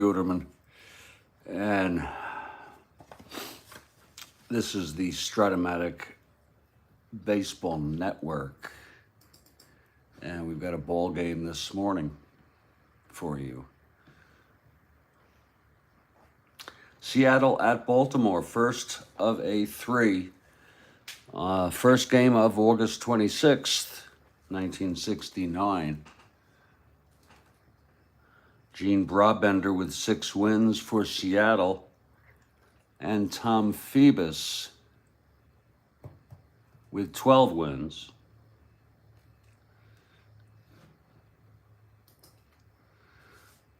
Guterman, and this is the strat-o-matic baseball network, and we've got a ball game this morning for you. Seattle at Baltimore, first of a three. First game of August 26th, 1969. Gene Brabender with 6 wins for Seattle, and Tom Phoebus with 12 wins.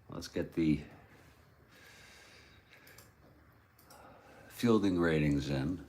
Let's get the fielding ratings in.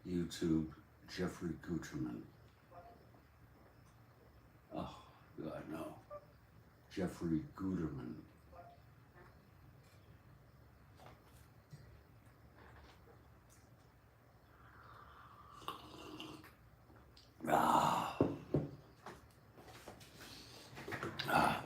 YouTube, Jeffrey Guterman. Oh, God, no. Jeffrey Guterman. Ah. Ah.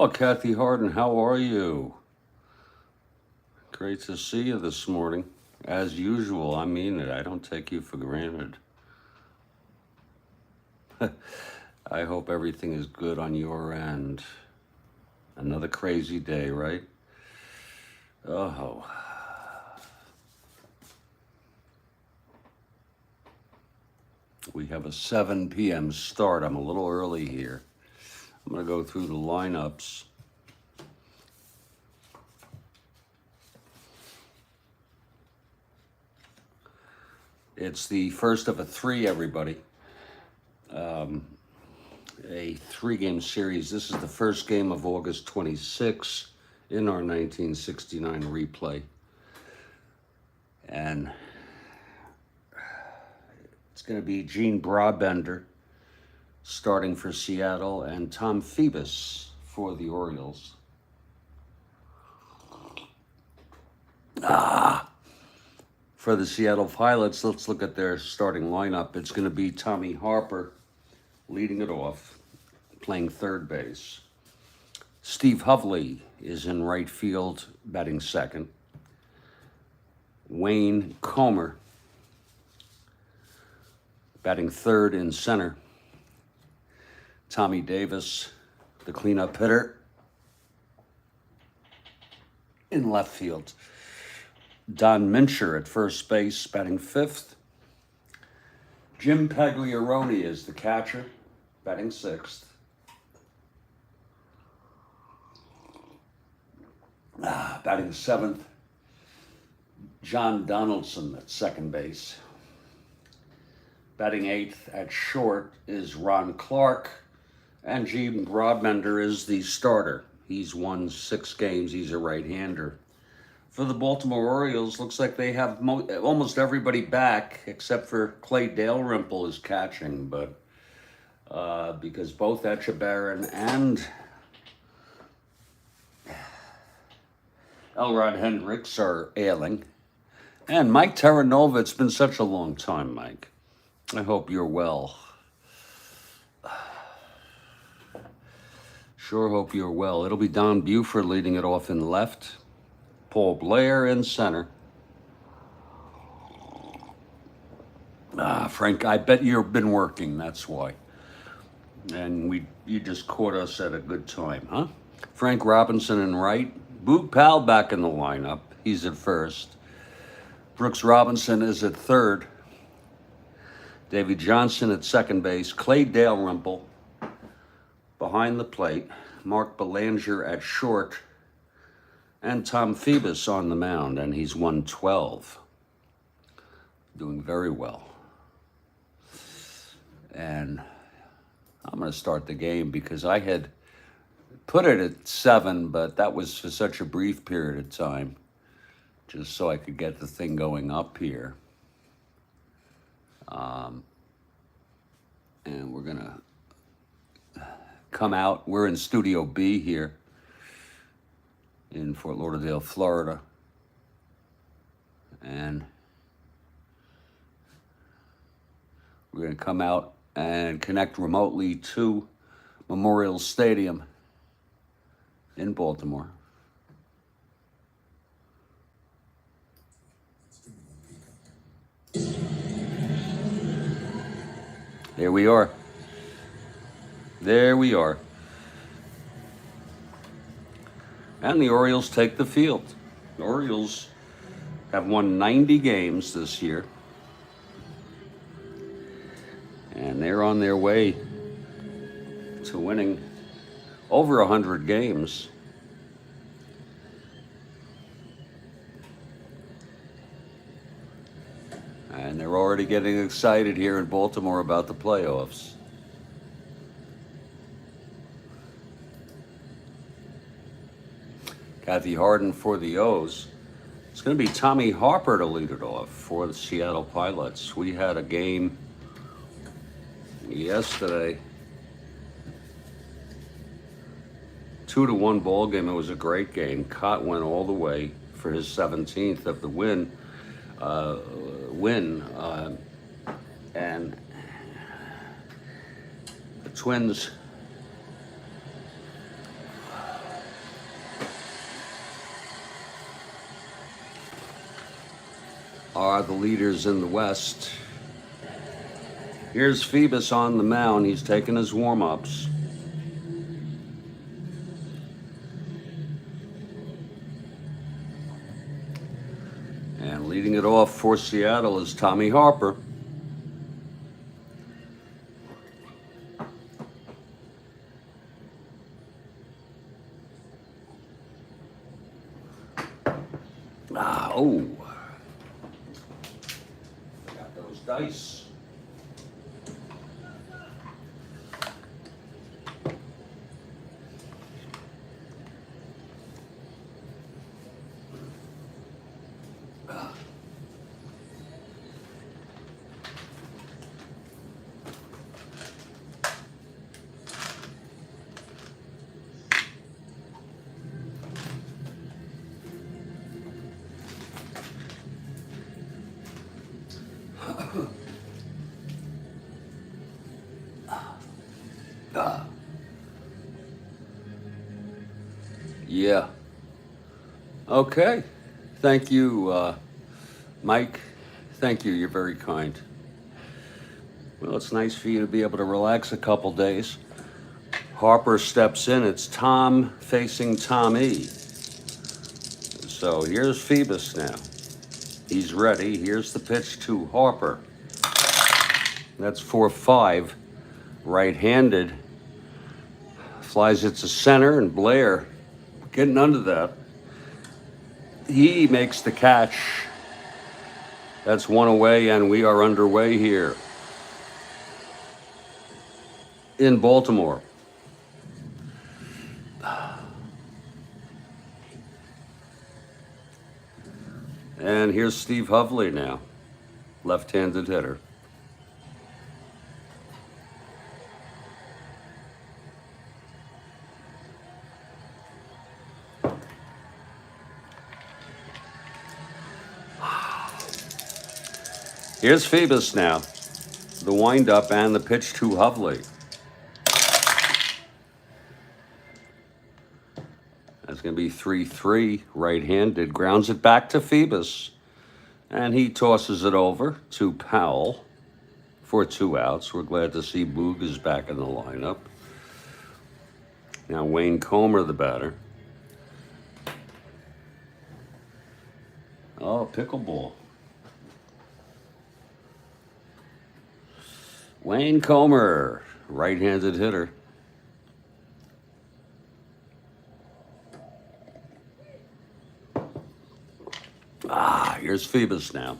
Oh, Kathy Harden, how are you? Great to see you this morning. As usual, I mean it. I don't take you for granted. I hope everything is good on your end. Another crazy day, right? Oh. We have a 7 p.m. start. I'm a little early here. I'm going to go through the lineups. It's the first of a three, everybody. A three-game series. This is the first game of August 26 in our 1969 replay. And it's going to be Gene Brabender starting for Seattle and Tom Phoebus for the Orioles. For the Seattle Pilots, let's look at their starting lineup. It's going to be Tommy Harper leading it off, playing third base. Steve Hovley is in right field, batting second. Wayne Comer batting third in center. Tommy Davis, the cleanup hitter, in left field. Don Mincher at first base, batting fifth. Jim Pagliarone is the catcher, batting sixth. Batting seventh, John Donaldson at second base. Batting eighth at short is Ron Clark, and Gene Brabender is the starter. He's won 6 games. He's a right-hander. For the Baltimore Orioles, looks like they have almost everybody back except for Clay Dalrymple is catching, but because both Echebarren and Elrod Hendricks are ailing. And Mike Terranova, it's been such a long time, Mike. I hope you're well. Sure hope you're well. It'll be Don Buford leading it off in left. Paul Blair in center. Frank, I bet you've been working, that's why. And you just caught us at a good time, huh? Frank Robinson in right. Boog Powell back in the lineup. He's at first. Brooks Robinson is at third. Davey Johnson at second base. Clay Dalrymple behind the plate. Mark Belanger at short. And Tom Phoebus on the mound, and he's won 12. Doing very well. And I'm going to start the game because I had put it at 7, but that was for such a brief period of time, just so I could get the thing going up here. And we're going to come out. We're in Studio B here in Fort Lauderdale, Florida. And we're going to come out and connect remotely to Memorial Stadium in Baltimore. There we are. There we are. And the Orioles take the field. The Orioles have won 90 games this year. And they're on their way to winning over 100 games. And they're already getting excited here in Baltimore about the playoffs. Kathy Harden for the O's. It's going to be Tommy Harper to lead it off for the Seattle Pilots. We had a game yesterday, 2-1 ball game. It was a great game. Cott went all the way for his 17th of the win. And the Twins are the leaders in the West. Here's Phoebus on the mound. He's taking his warm-ups. And leading it off for Seattle is Tommy Harper. dice. Yeah. Okay. Thank you, Mike. Thank you. You're very kind. Well, it's nice for you to be able to relax a couple days. Harper steps in. It's Tom facing Tommy. So here's Phoebus now. He's ready. Here's the pitch to Harper. That's 4-5. Right-handed. Flies it to center, and Blair getting under that. He makes the catch. That's one away, and we are underway here in Baltimore. And here's Steve Hovley now, left-handed hitter. Here's Phoebus now, the windup and the pitch to Hovley. That's going to be 3-3, right-handed. Grounds it back to Phoebus. And he tosses it over to Powell for 2 outs. We're glad to see Boog is back in the lineup. Now Wayne Comer, the batter. Oh, pickleball. Wayne Comer, right-handed hitter. Here's Phoebus now.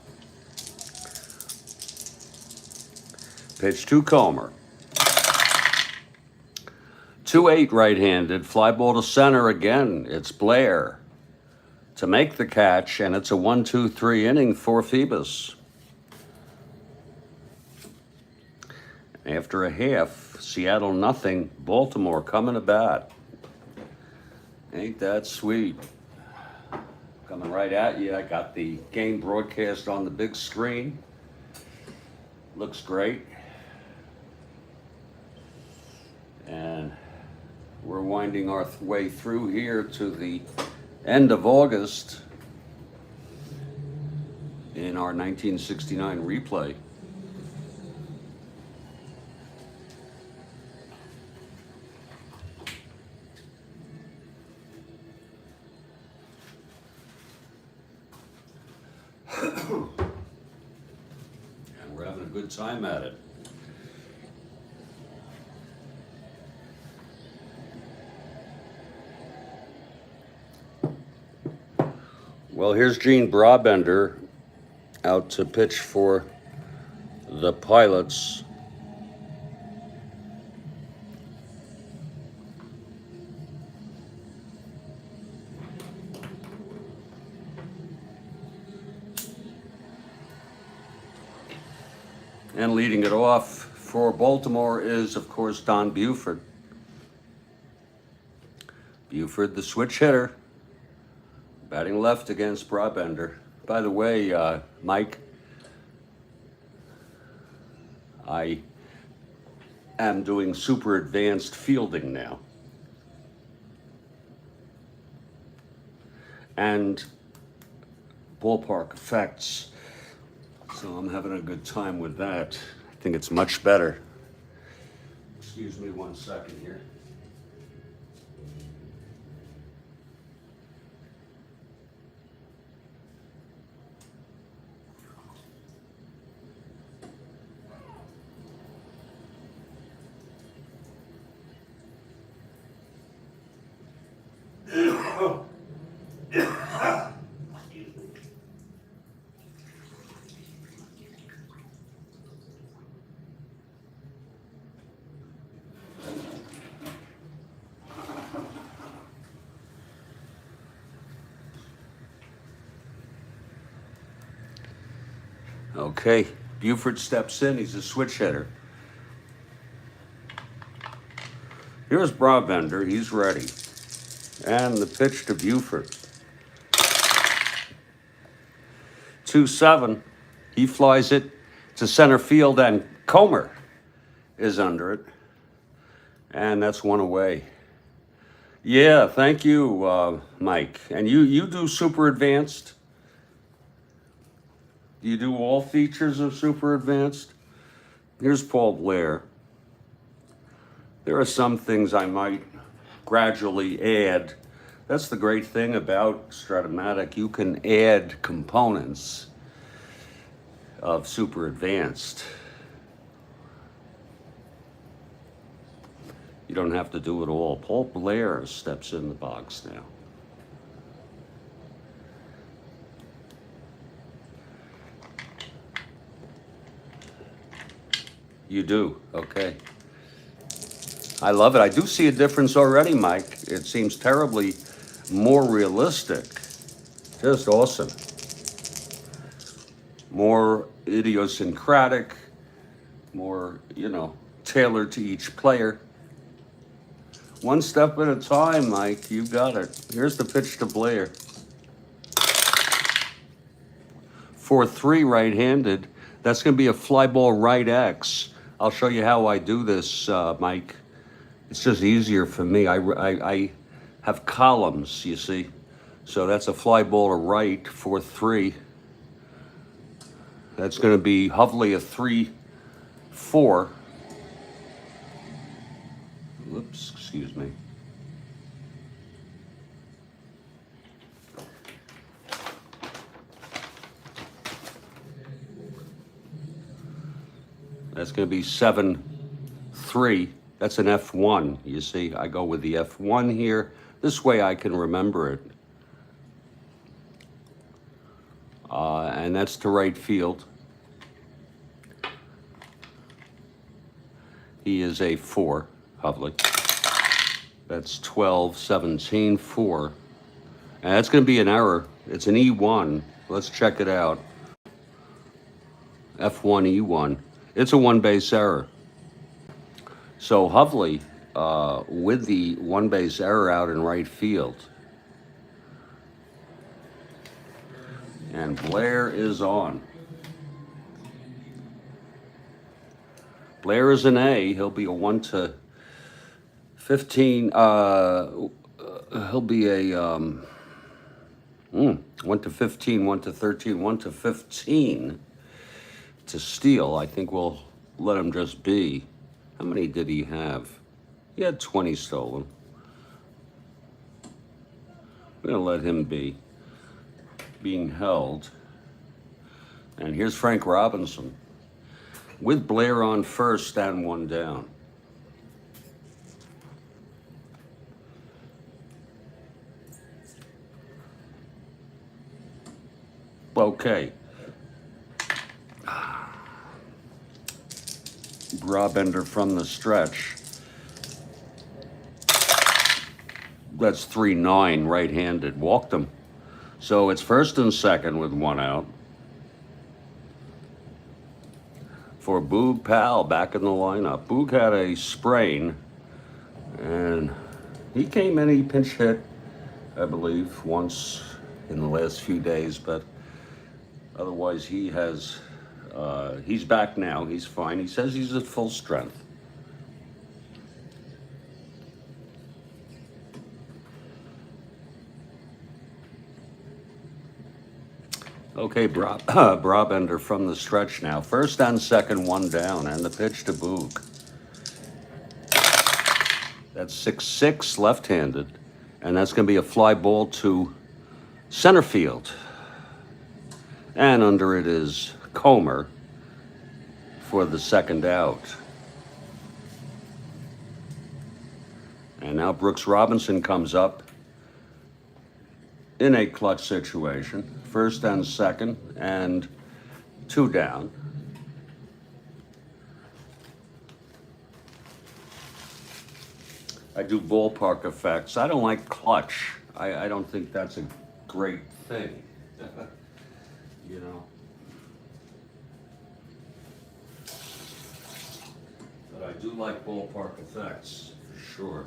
Pitch to Comer. 2-8 right-handed. Fly ball to center again. It's Blair to make the catch, and it's a 1-2-3 inning for Phoebus. After a half, Seattle nothing, Baltimore coming to bat. Ain't that sweet? Coming right at you. I got the game broadcast on the big screen. Looks great. And we're winding our way through here to the end of August in our 1969 replay. And we're having a good time at it. Well, here's Gene Brabender out to pitch for the Pilots. And leading it off for Baltimore is, of course, Don Buford. Buford, the switch hitter, batting left against Brabender. By the way, Mike, I am doing super advanced fielding now. And ballpark effects. So I'm having a good time with that. I think it's much better. Excuse me 1 second here. Okay, Buford steps in. He's a switch hitter. Here's Brabender. He's ready. And the pitch to Buford. 2-7. He flies it to center field, and Comer is under it. And that's one away. Yeah, thank you, Mike. And you do super advanced? You do all features of super advanced? Here's Paul Blair. There are some things I might gradually add. That's the great thing about strat-o-matic. You can add components of super advanced. You don't have to do it all. Paul Blair steps in the box now. You do, okay. I love it. I do see a difference already, Mike. It seems terribly more realistic. Just awesome. More idiosyncratic, more, tailored to each player. One step at a time, Mike. You got it. Here's the pitch to Blair. 4-3 right-handed. That's going to be a fly ball right X. I'll show you how I do this, Mike. It's just easier for me. I have columns, you see. So that's a fly ball to right, 4-3. That's going to be hovely a 3-4. Whoops, excuse me. That's going to be 7-3. That's an F1. You see, I go with the F1 here. This way I can remember it. And that's to right field. He is a 4, Hovely. That's 12, 17, 4. And that's going to be an error. It's an E1. Let's check it out. F1, E1. It's a one-base error. So Hovely, with the one-base error out in right field. And Blair is on. Blair is an A. He'll be a 1-15. He'll be a 1-15, 1-13, 1-15 to steal. I think we'll let him just be. How many did he have? He had 20 stolen. We're gonna let him be. Being held. And here's Frank Robinson with Blair on first and one down. Okay. Brabender from the stretch. That's 3-9 right-handed. Walked him. So it's first and second with one out. For Boog Powell back in the lineup. Boog had a sprain, and he came in, he pinch hit, I believe, once in the last few days, but otherwise he has, he's back now, he's fine. He says he's at full strength. Okay, Brabender from the stretch now. First and second, one down, and the pitch to Boog. That's 6-6 left-handed, and that's going to be a fly ball to center field. And under it is Comer for the second out. And now Brooks Robinson comes up in a clutch situation. First and second, and two down. I do ballpark effects. I don't like clutch. I don't think that's a great thing. You know. do like ballpark effects, for sure.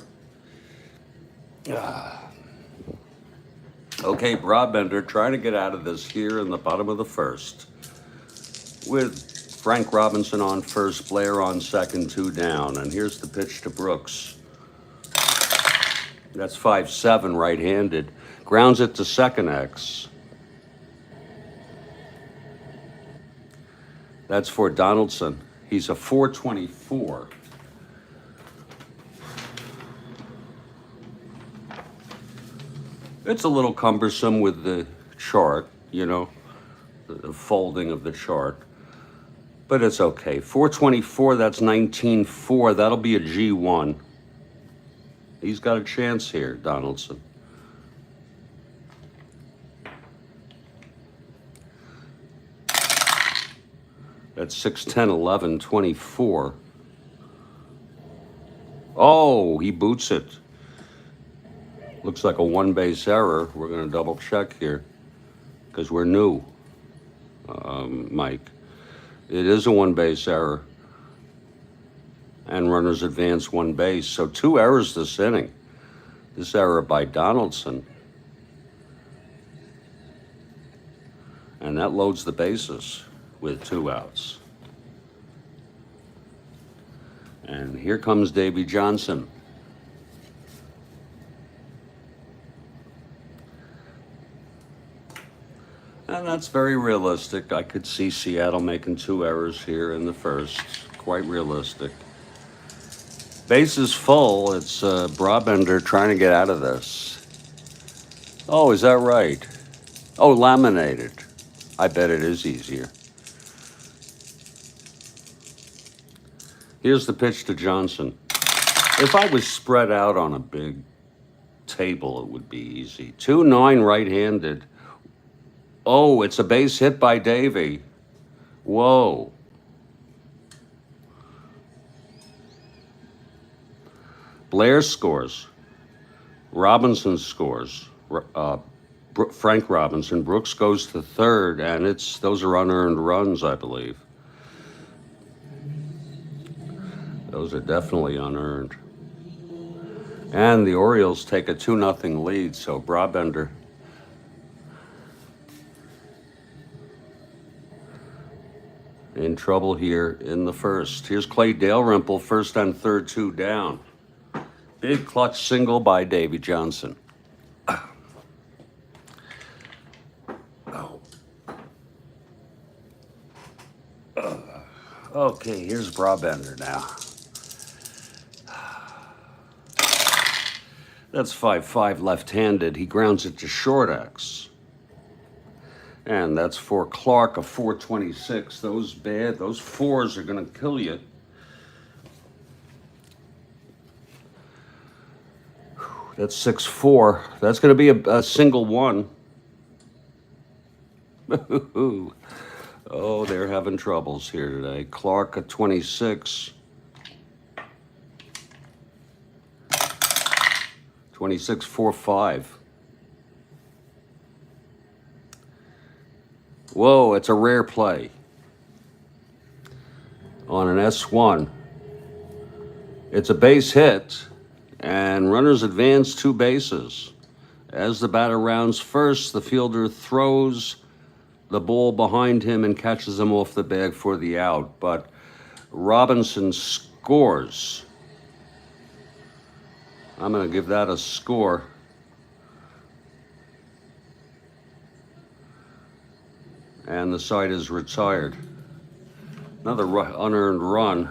Okay, Brabender trying to get out of this here in the bottom of the first. With Frank Robinson on first, Blair on second, 2 down. And here's the pitch to Brooks. That's 5-7 right-handed. Grounds it to second X. That's for Donaldson. He's a 424. It's a little cumbersome with the chart, you know, the folding of the chart. But it's okay. 424, that's 19-4. That'll be a G1. He's got a chance here, Donaldson. That's 6-10, 11, 24. Oh, he boots it. Looks like a 1-base error. We're going to double check here because we're new, Mike. It is a 1-base error. And runners advance 1 base. So 2 errors this inning. This error by Donaldson. And that loads the bases with 2 outs. And here comes Davy Johnson. And that's very realistic. I could see Seattle making 2 errors here in the first. Quite realistic. Bases full. It's Brabender trying to get out of this. Oh, is that right? Oh, laminated. I bet it is easier. Here's the pitch to Johnson. If I was spread out on a big table, it would be easy. 2-9 right-handed. Oh, it's a base hit by Davy. Whoa. Blair scores. Robinson scores. Frank Robinson. Brooks goes to third, and those are unearned runs, I believe. Those are definitely unearned. And the Orioles take a 2-0 lead, so Brabender in trouble here in the first. Here's Clay Dalrymple, first and third, 2 down. Big clutch single by Davy Johnson. Okay, here's Brabender now. That's 5-5 left-handed. He grounds it to short X. And that's for Clark, a 426. Those 4s are going to kill you. That's 6-4. That's going to be a single 1. Oh, they're having troubles here today. Clark, a 26. 26-4-5. Whoa, it's a rare play. On an S1. It's a base hit, and runners advance 2 bases. As the batter rounds first, the fielder throws the ball behind him and catches him off the bag for the out. But Robinson scores. I'm going to give that a score. And the side is retired. Another unearned run.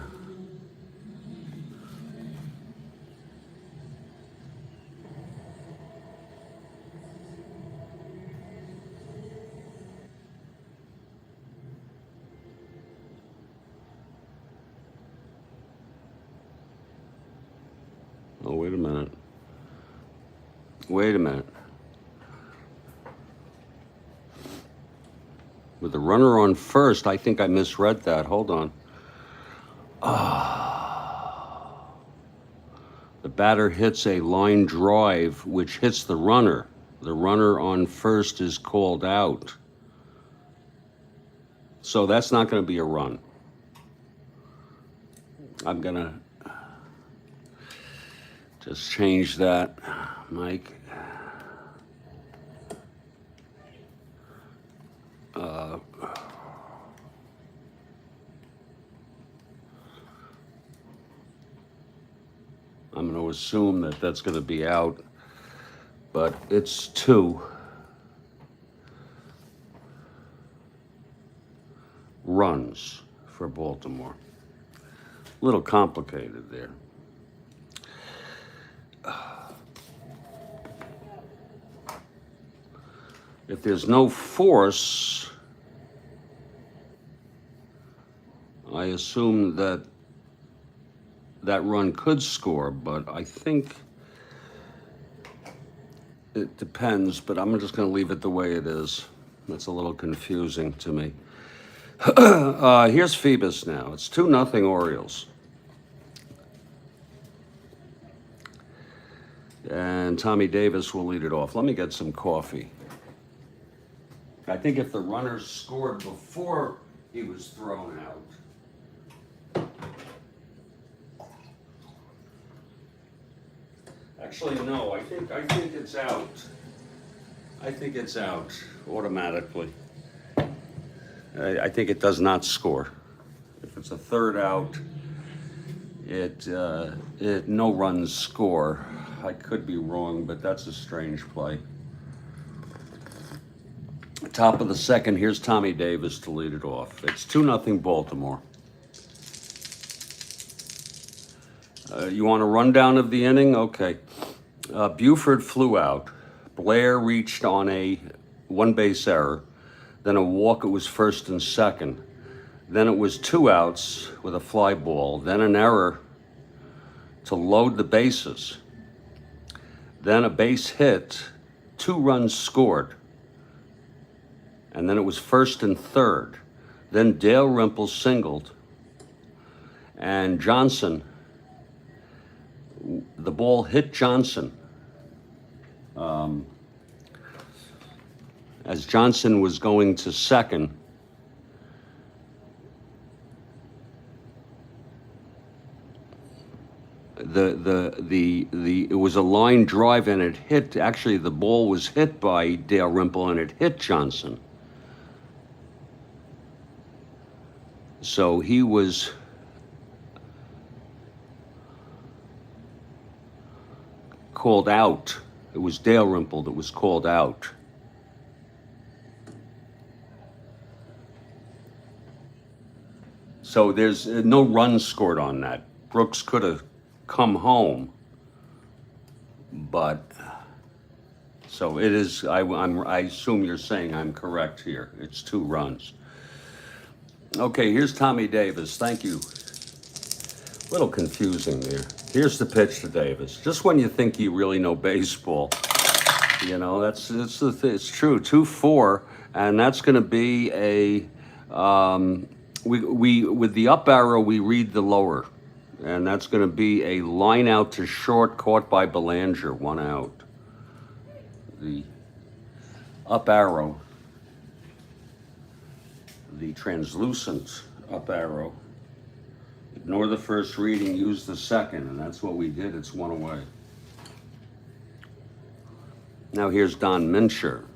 Oh, wait a minute. Wait a minute. With the runner on first, I think I misread that. Hold on. The batter hits a line drive, which hits the runner. The runner on first is called out. So that's not going to be a run. I'm going to Just change that, Mike. I'm going to assume that that's going to be out, but it's 2 runs for Baltimore. A little complicated there. If there's no force, I assume that that run could score, but I think it depends, but I'm just going to leave it the way it is. That's a little confusing to me. Here's Phoebus now. It's 2-0 Orioles. And Tommy Davis will lead it off. Let me get some coffee. I think if the runner scored before he was thrown out, actually, no, I think it's out. I think it's out automatically. I think it does not score. If it's a third out, it no runs score. I could be wrong, but that's a strange play. Top of the second, here's Tommy Davis to lead it off. It's 2-0 Baltimore. You want a rundown of the inning? Okay. Buford flew out. Blair reached on a 1-base error. Then a walk, it was first and second. Then it was 2 outs with a fly ball. Then an error to load the bases. Then a base hit, 2 runs scored. And then it was first and third. Then Dale Rimple singled. And Johnson, the ball hit Johnson. As Johnson was going to second, it was a line drive and it hit, actually the ball was hit by Dale Rimple and it hit Johnson. So he was called out. It was Dale Rimple that was called out. So there's no runs scored on that. Brooks could have come home, but so it is. I assume you're saying I'm correct here. It's 2 runs. Okay, here's Tommy Davis. Thank you. A little confusing there. Here's the pitch to Davis. Just when you think you really know baseball, you know, it's true. 2-4, and that's going to be a. We with the up arrow we read the lower, and that's going to be a line out to short caught by Belanger, 1 out. The up arrow, the translucent up arrow. Ignore the first reading, use the second, and that's what we did. It's 1 away. Now here's Don Mincher.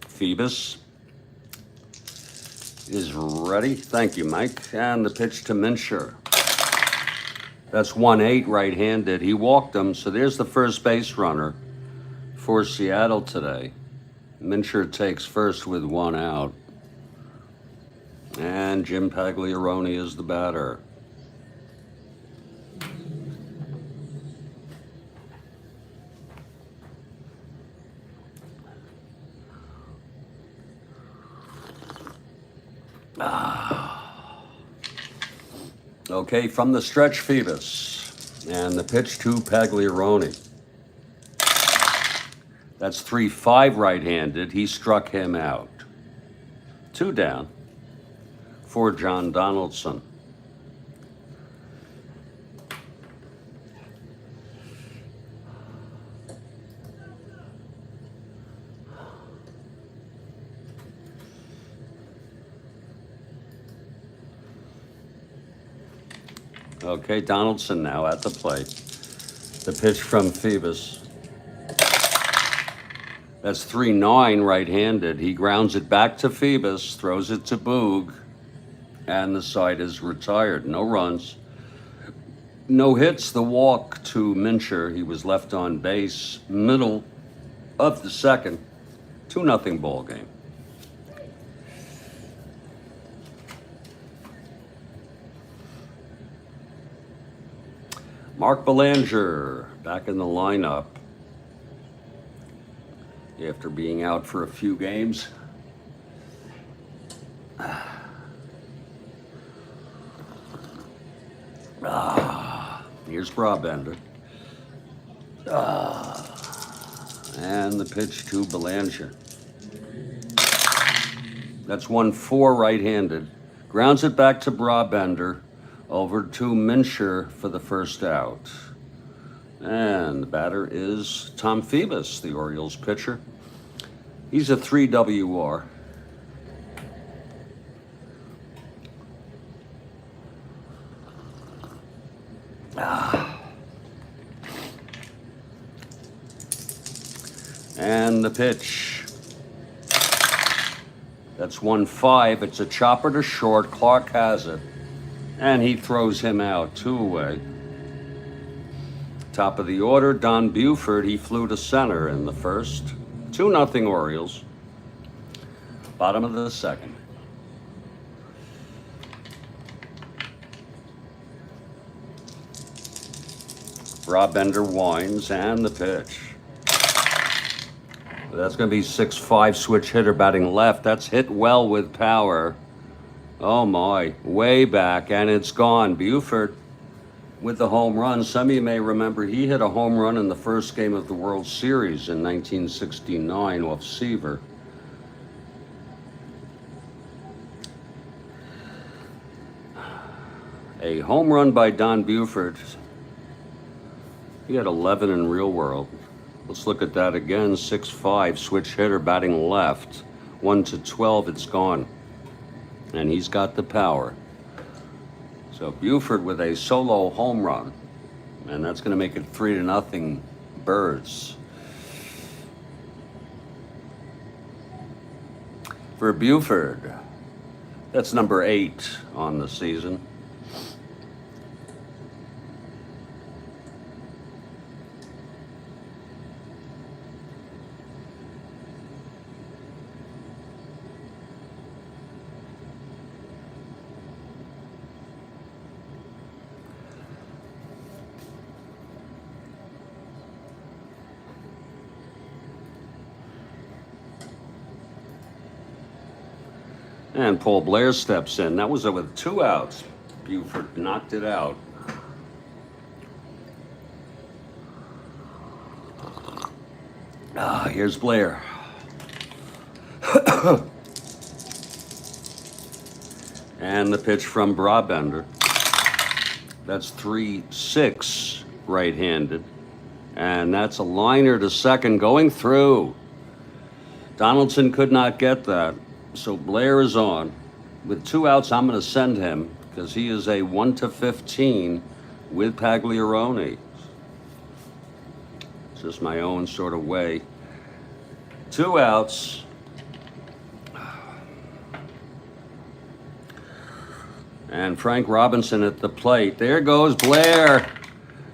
Phoebus is ready. Thank you, Mike. And the pitch to Mincher. That's 1-8 right-handed. He walked him, so there's the first base runner for Seattle today. Mincher takes first with 1 out. And Jim Pagliarone is the batter. Okay, from the stretch, Phoebus. And the pitch to Pagliarone. That's 3-5 right-handed. He struck him out. 2 down for John Donaldson. Okay, Donaldson now at the plate. The pitch from Phoebus. That's 3-9 right-handed. He grounds it back to Phoebus, throws it to Boog, and the side is retired. No runs. No hits. The walk to Mincher. He was left on base, middle of the second. 2-0 ball game. Mark Belanger back in the lineup after being out for a few games. Here's Brabender. And the pitch to Belanger. That's 1-4 right-handed. Grounds it back to Brabender. Over to Mincher for the first out. And the batter is Tom Phoebus, the Orioles pitcher. He's a 3 WR. And the pitch. That's 1-5. It's a chopper to short. Clark has it. And he throws him out, 2 away. Top of the order, Don Buford. He flew to center in the first. 2-0 Orioles. Bottom of the second. Brabender winds and the pitch. That's going to be 6-5 switch hitter batting left. That's hit well with power. Oh my, way back, and it's gone. Buford with the home run. Some of you may remember he hit a home run in the first game of the World Series in 1969 off Seaver. A home run by Don Buford. He had 11 in real world. Let's look at that again. 6-5 switch hitter batting left. 1-12, it's gone. And he's got the power. So Buford with a solo home run, and that's going to make it 3-0 Birds. For Buford, that's number 8 on the season. And Paul Blair steps in. That was with 2 outs. Buford knocked it out. Here's Blair. And the pitch from Brabender. That's 3-6 right-handed. And that's a liner to second going through. Donaldson could not get that. So Blair is on. With 2 outs, I'm going to send him because he is a 1-15 with Pagliarone. It's just my own sort of way. 2 outs. And Frank Robinson at the plate. There goes Blair.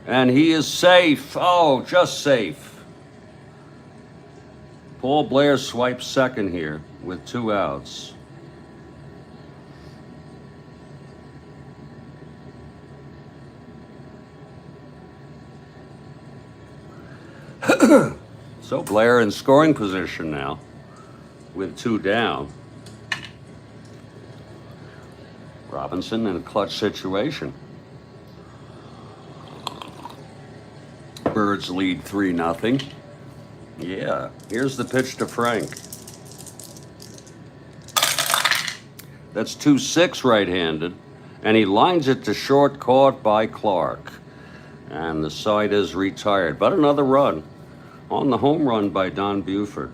And he is safe. Oh, just safe. Paul Blair swipes second here with 2 outs. So Blair in scoring position now with 2 down. Robinson in a clutch situation. Birds lead 3-0. Yeah, here's the pitch to Frank. That's 2-6 right-handed, and he lines it to short, caught by Clark. And the side is retired, but another run on the home run by Don Buford.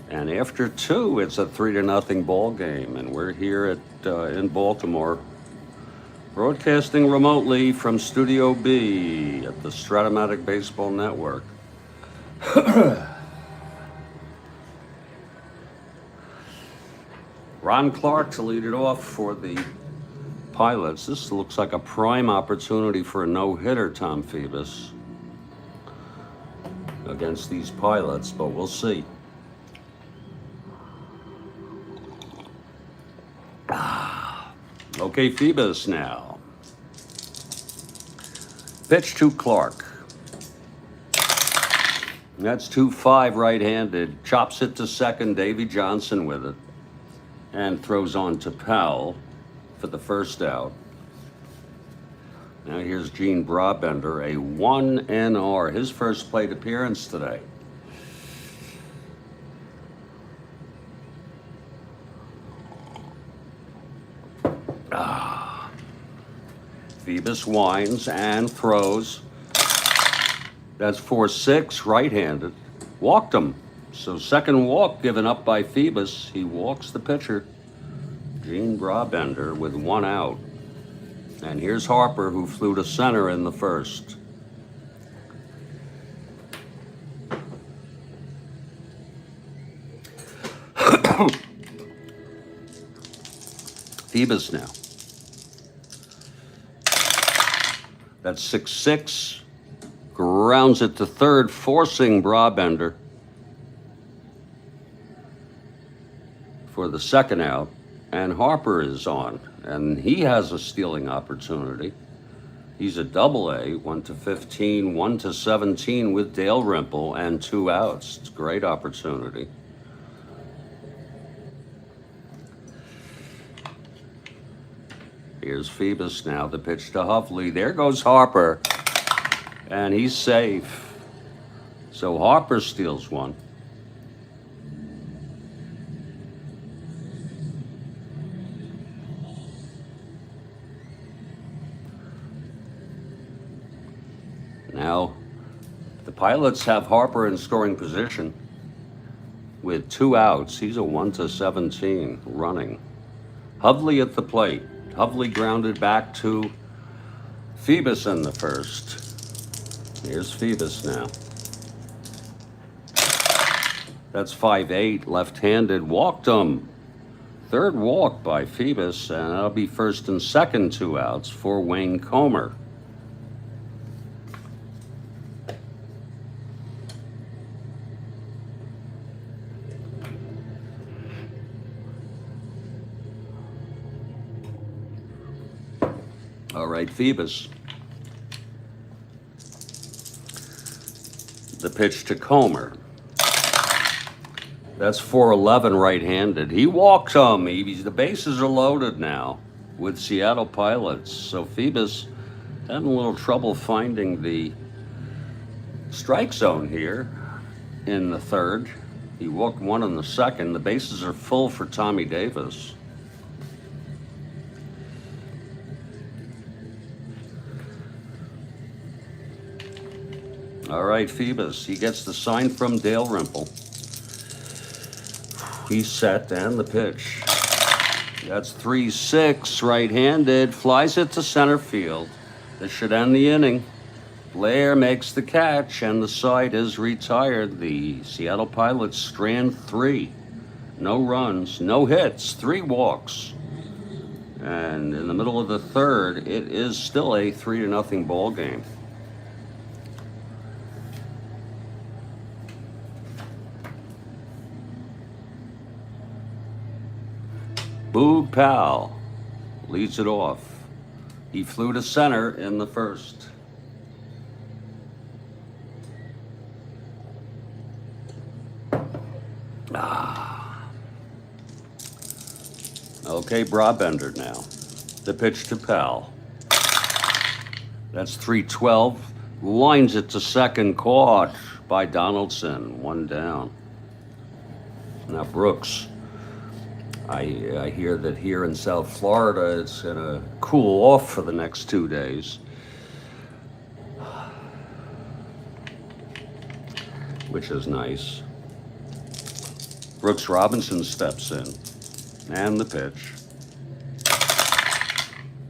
And after 2, it's a 3-0 ball game, and we're here at in Baltimore Broadcasting remotely from Studio B at the strat-o-matic Baseball Network. Ron Clark to lead it off for the Pilots. This looks like a prime opportunity for a no-hitter, Tom Phoebus, against these Pilots, but we'll see. Okay, Phoebus now. Pitch to Clark. That's 2-5 right-handed. Chops it to second, Davy Johnson with it. And throws on to Powell for the first out. Now here's Gene Brabender, a 1 NR, his first plate appearance today. Phoebus winds and throws. That's 4-6, right-handed. Walked him. So second walk given up by Phoebus. He walks the pitcher, Gene Brabender, with 1 out. And here's Harper, who flew to center in the first. Phoebus now. That's 6-6. Grounds it to third, forcing Brabender for the second out. And Harper is on, and he has a stealing opportunity. He's a double-A, 1-15, 1-17 with Dale Rimple and 2 outs. It's a great opportunity. Here's Phoebus now, the pitch to Hovley. There goes Harper, and he's safe. So Harper steals one. Now, the Pilots have Harper in scoring position with 2 outs. He's a 1-17 running. Hovley at the plate. Hovley grounded back to Phoebus in the first. Here's Phoebus now. That's 5-8, left-handed. Walked him. Third walk by Phoebus, and that'll be first and second 2 outs for Wayne Comer. All right, Phoebus. The pitch to Comer. That's 4-11 right-handed. He walks him. The bases are loaded now with Seattle Pilots. So Phoebus having a little trouble finding the strike zone here in the third. He walked 1 in the second. The bases are full for Tommy Davis. All right, Phoebus. He gets the sign from Dale Rimple. He's set, and the pitch. That's 3-6, right-handed. Flies it to center field. This should end the inning. Blair makes the catch, and the side is retired. The Seattle Pilots strand 3. No runs, no hits, 3 walks. And in the middle of the third, it is still a 3-0 ball game. Boog Powell leads it off. He flew to center in the first. Okay, Brabender now. The pitch to Powell. That's 3-12. Lines it to second, caught by Donaldson. 1 down. Now Brooks. I hear that here in South Florida it's going to cool off for the next 2 days. Which is nice. Brooks Robinson steps in. And the pitch.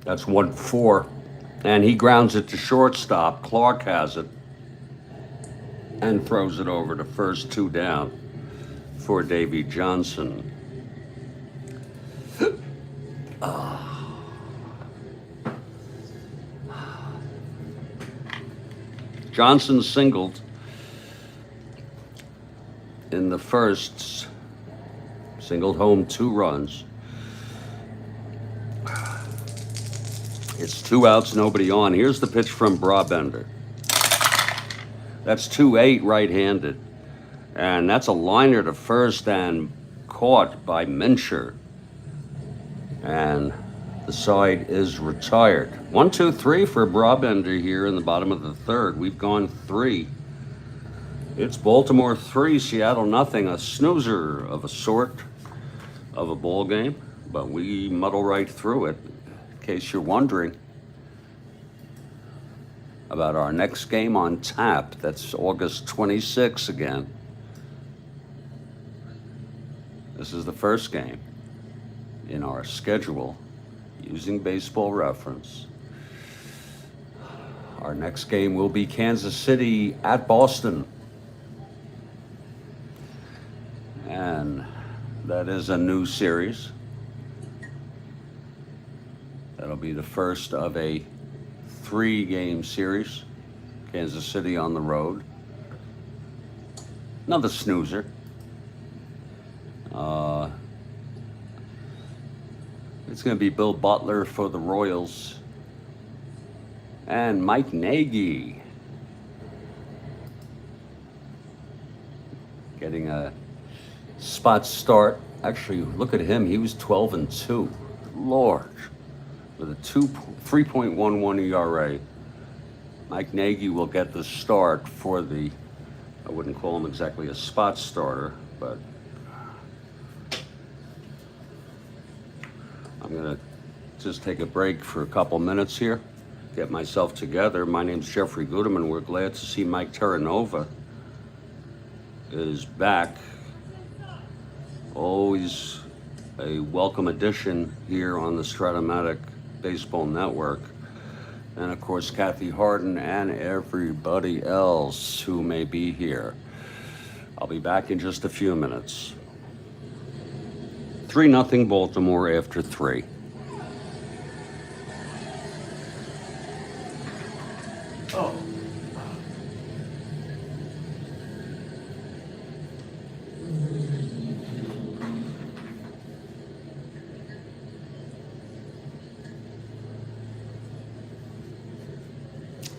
That's 1-4. And he grounds it to shortstop. Clark has it and throws it over to first, 2 down for Davy Johnson. Johnson singled in the first, singled home 2 runs. It's 2 outs, nobody on. Here's the pitch from Brabender. That's 2-8 right-handed. And that's a liner to first and caught by Mincher. And the side is retired. 1-2-3 for Brabender here in the bottom of the third. We've gone 3. It's Baltimore 3, Seattle nothing. A snoozer of a sort of a ball game, but we muddle right through it. In case you're wondering about our next game on tap, that's August 26 again. This is the first game in our schedule using Baseball Reference. Our next game will be Kansas City at Boston. And that is a new series. That'll be the first of a 3-game series. Kansas City on the road. Another snoozer. It's going to be Bill Butler for the Royals and Mike Nagy getting a spot start. Actually, look at him. He was 12-2. Lord, with a 3.11 ERA. Mike Nagy will get the start for the, I wouldn't call him exactly a spot starter, but I'm going to just take a break for a couple minutes here, get myself together. My name's Jeffrey Guterman. We're glad to see Mike Terranova is back. Always a welcome addition here on the strat-o-matic Baseball Network. And of course, Kathy Harden and everybody else who may be here. I'll be back in just a few minutes. 3-0 Baltimore after 3. Oh.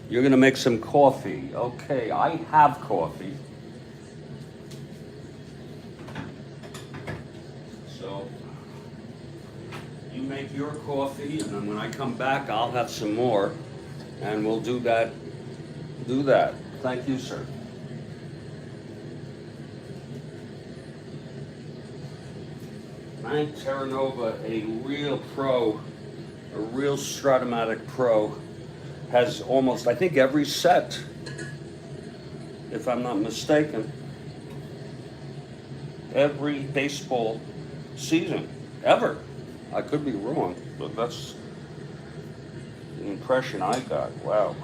You're gonna make some coffee. Okay, I have coffee. So you make your coffee, and then when I come back, I'll have some more, and we'll do that. Thank you, sir. Mike Terranova, a real pro, a real strat-o-matic pro, has almost, I think, every set, if I'm not mistaken, every baseball season, ever. I could be wrong, but that's the impression I got. Wow.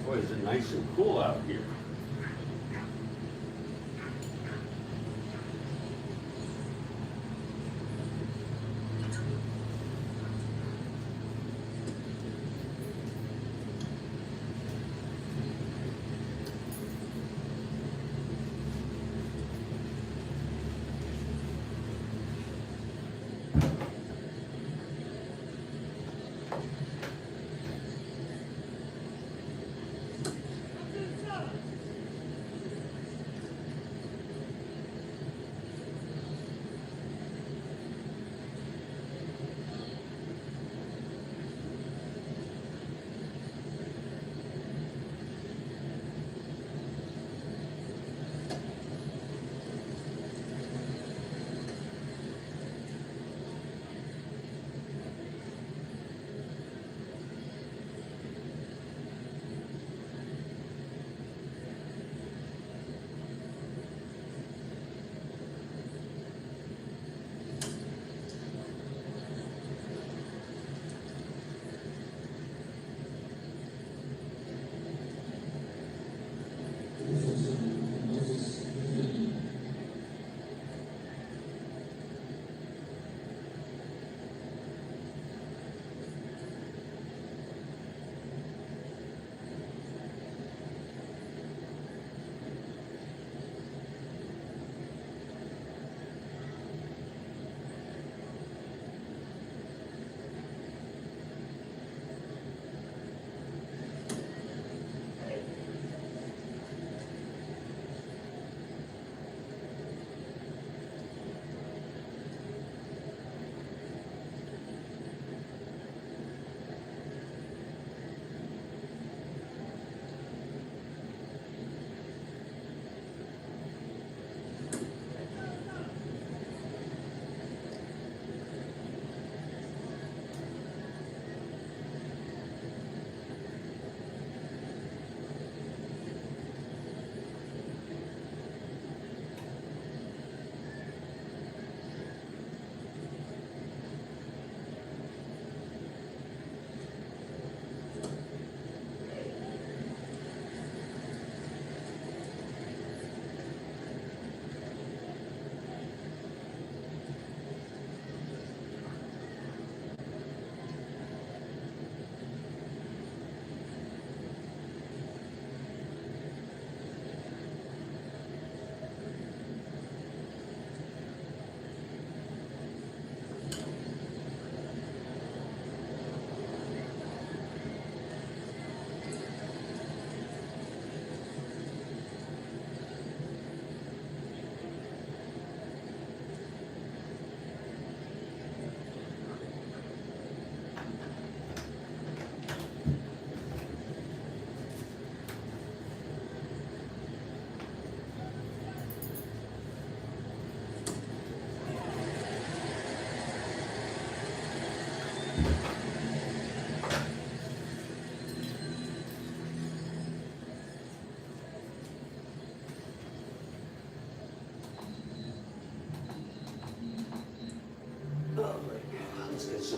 Boy, is it nice and cool out here.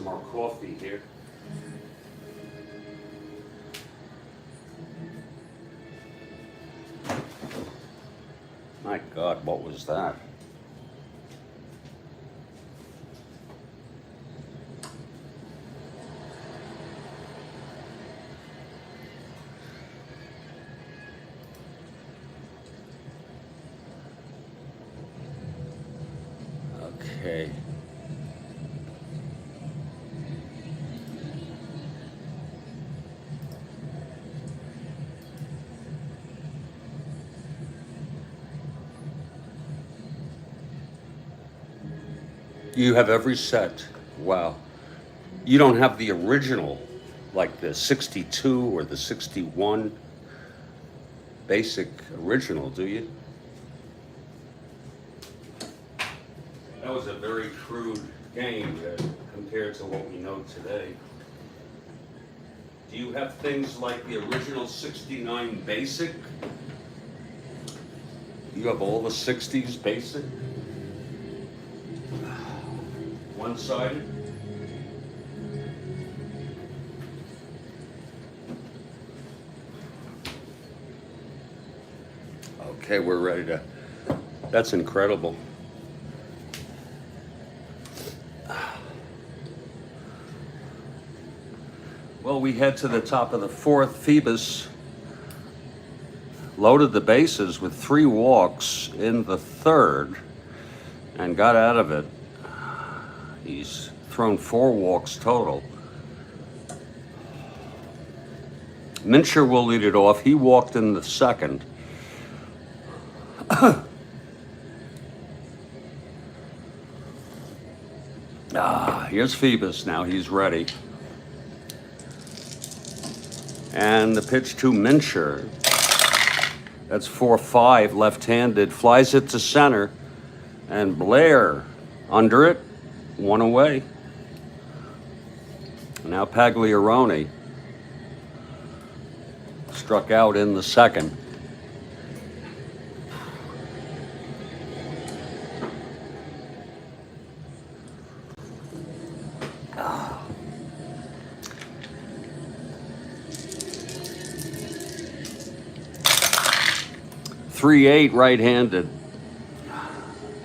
more coffee here. My God, what was that? Okay. You have every set. Wow. You don't have the original, like the 62 or the 61 basic original, do you? That was a very crude game compared to what we know today. Do you have things like the original 69 basic? You have all the 60s basic? One-sided? Okay, we're ready to... That's incredible. Well, we head to the top of the fourth. Phoebus loaded the bases with 3 walks in the third and got out of it. He's thrown 4 walks total. Mincher will lead it off. He walked in the second. Here's Phoebus now. He's ready. And the pitch to Mincher. That's 4-5, left-handed. Flies it to center. And Blair under it. 1 away. Now Pagliarone struck out in the second. .38 right-handed.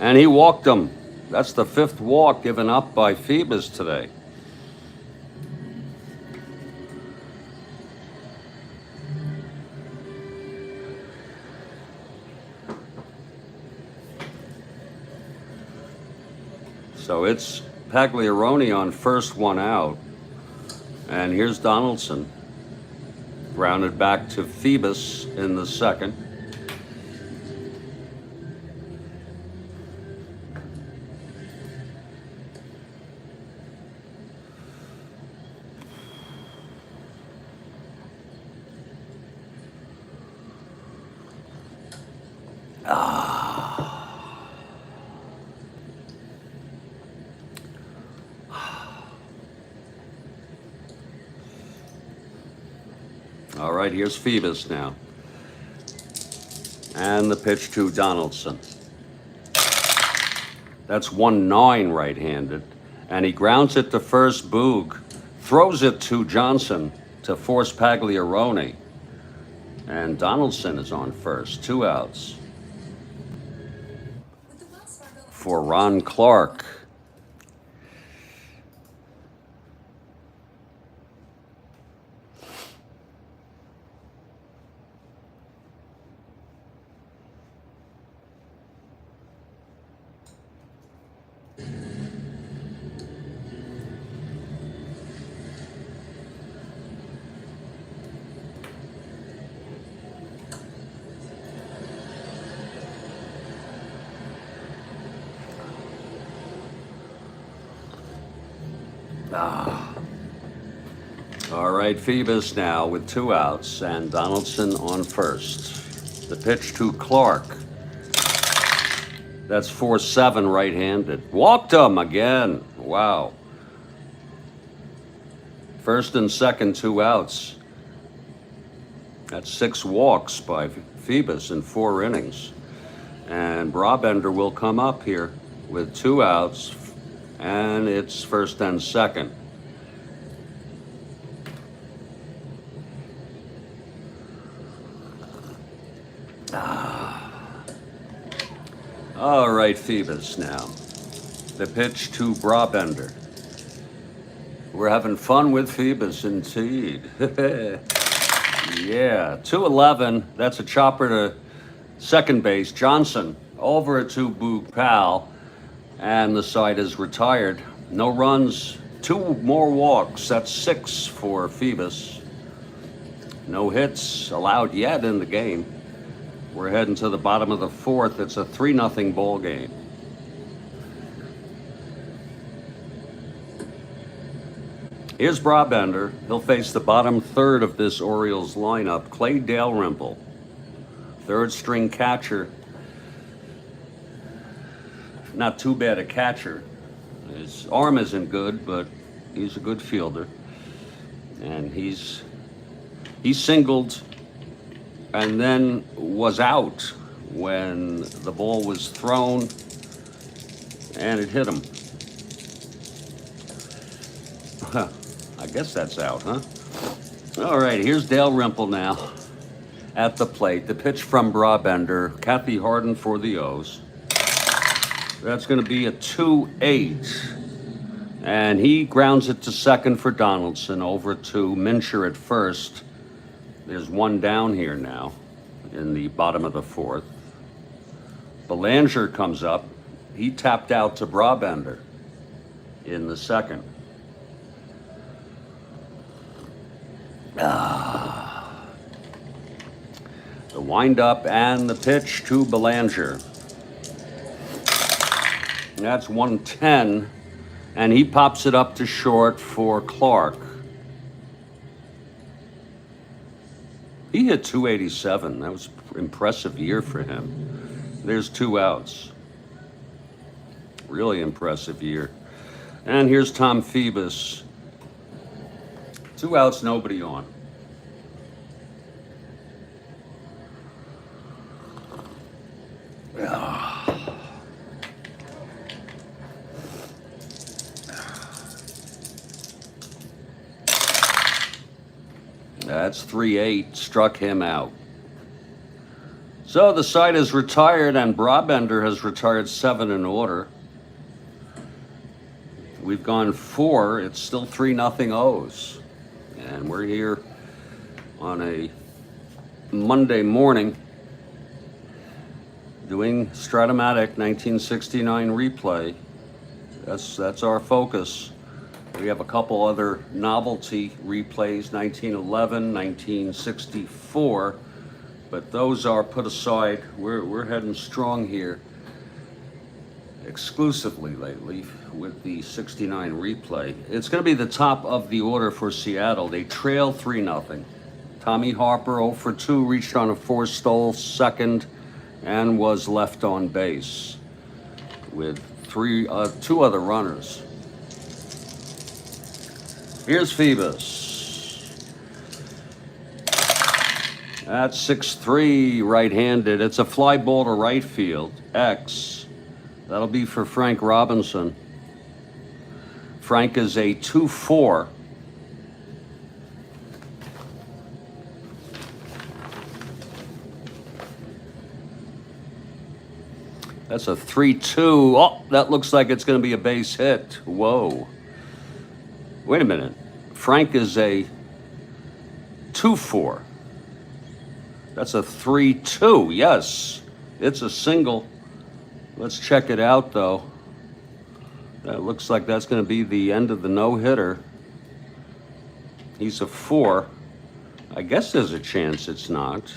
And he walked him. That's the 5th walk given up by Phoebus today. So it's Pagliarone on first, 1 out. And here's Donaldson. Grounded back to Phoebus in the second. All right, here's Phoebus now. And the pitch to Donaldson. That's 1-9 right-handed. And he grounds it to first. Boog throws it to Johnson to force Pagliarone. And Donaldson is on first. 2 outs. For Ron Clark. All right, Phoebus now with 2 outs and Donaldson on first. The pitch to Clark. That's 4-7 right-handed. Walked him again. Wow. First and second, 2 outs. That's 6 walks by Phoebus in 4 innings. And Brabender will come up here with 2 outs, and it's first and second. All right, Phoebus now. The pitch to Brabender. We're having fun with Phoebus, indeed. Yeah, 2-11. That's a chopper to second base. Johnson over to Boog Powell, and the side is retired. No runs, 2 more walks. That's 6 for Phoebus. No hits allowed yet in the game. We're heading to the bottom of the 4th. It's a 3-0 ball game. Here's Brabender. He'll face the bottom 3rd of this Orioles lineup. Clay Dalrymple, 3rd string catcher. Not too bad a catcher. His arm isn't good, but he's a good fielder. And he singled and then was out when the ball was thrown and it hit him. I guess that's out, huh? All right, here's Dalrymple now at the plate. The pitch from Brabender. Kathy Harden for the O's. That's going to be a 2-8. And he grounds it to second for Donaldson. Over to Mincher at first. There's 1 down here now in the bottom of the 4th. Belanger comes up. He tapped out to Brabender in the 2nd. The windup and the pitch to Belanger. That's 110, and he pops it up to short for Clark. He hit 287. That was an impressive year for him. There's 2 outs. Really impressive year. And here's Tom Phoebus. 2 outs, nobody on. That's 3-8, struck him out. So the side is retired, and Brabender has retired 7 in order. We've gone 4. It's still 3-0 O's. And we're here on a Monday morning doing strat-o-matic 1969 replay. That's our focus. We have a couple other novelty replays, 1911, 1964, but those are put aside. We're heading strong here exclusively lately with the 69 replay. It's going to be the top of the order for Seattle. They trail 3-0. Tommy Harper 0 for 2, reached on a 4-stole second and was left on base with 2 other runners. Here's Phoebus. That's 6-3 right-handed. It's a fly ball to right field. X. That'll be for Frank Robinson. Frank is a 2-4. That's a 3-2. Oh, that looks like it's going to be a base hit. Whoa. Wait a minute. Frank is a 2-4. That's a 3-2. Yes, it's a single. Let's check it out, though. That looks like that's going to be the end of the no-hitter. He's a 4. I guess there's a chance it's not.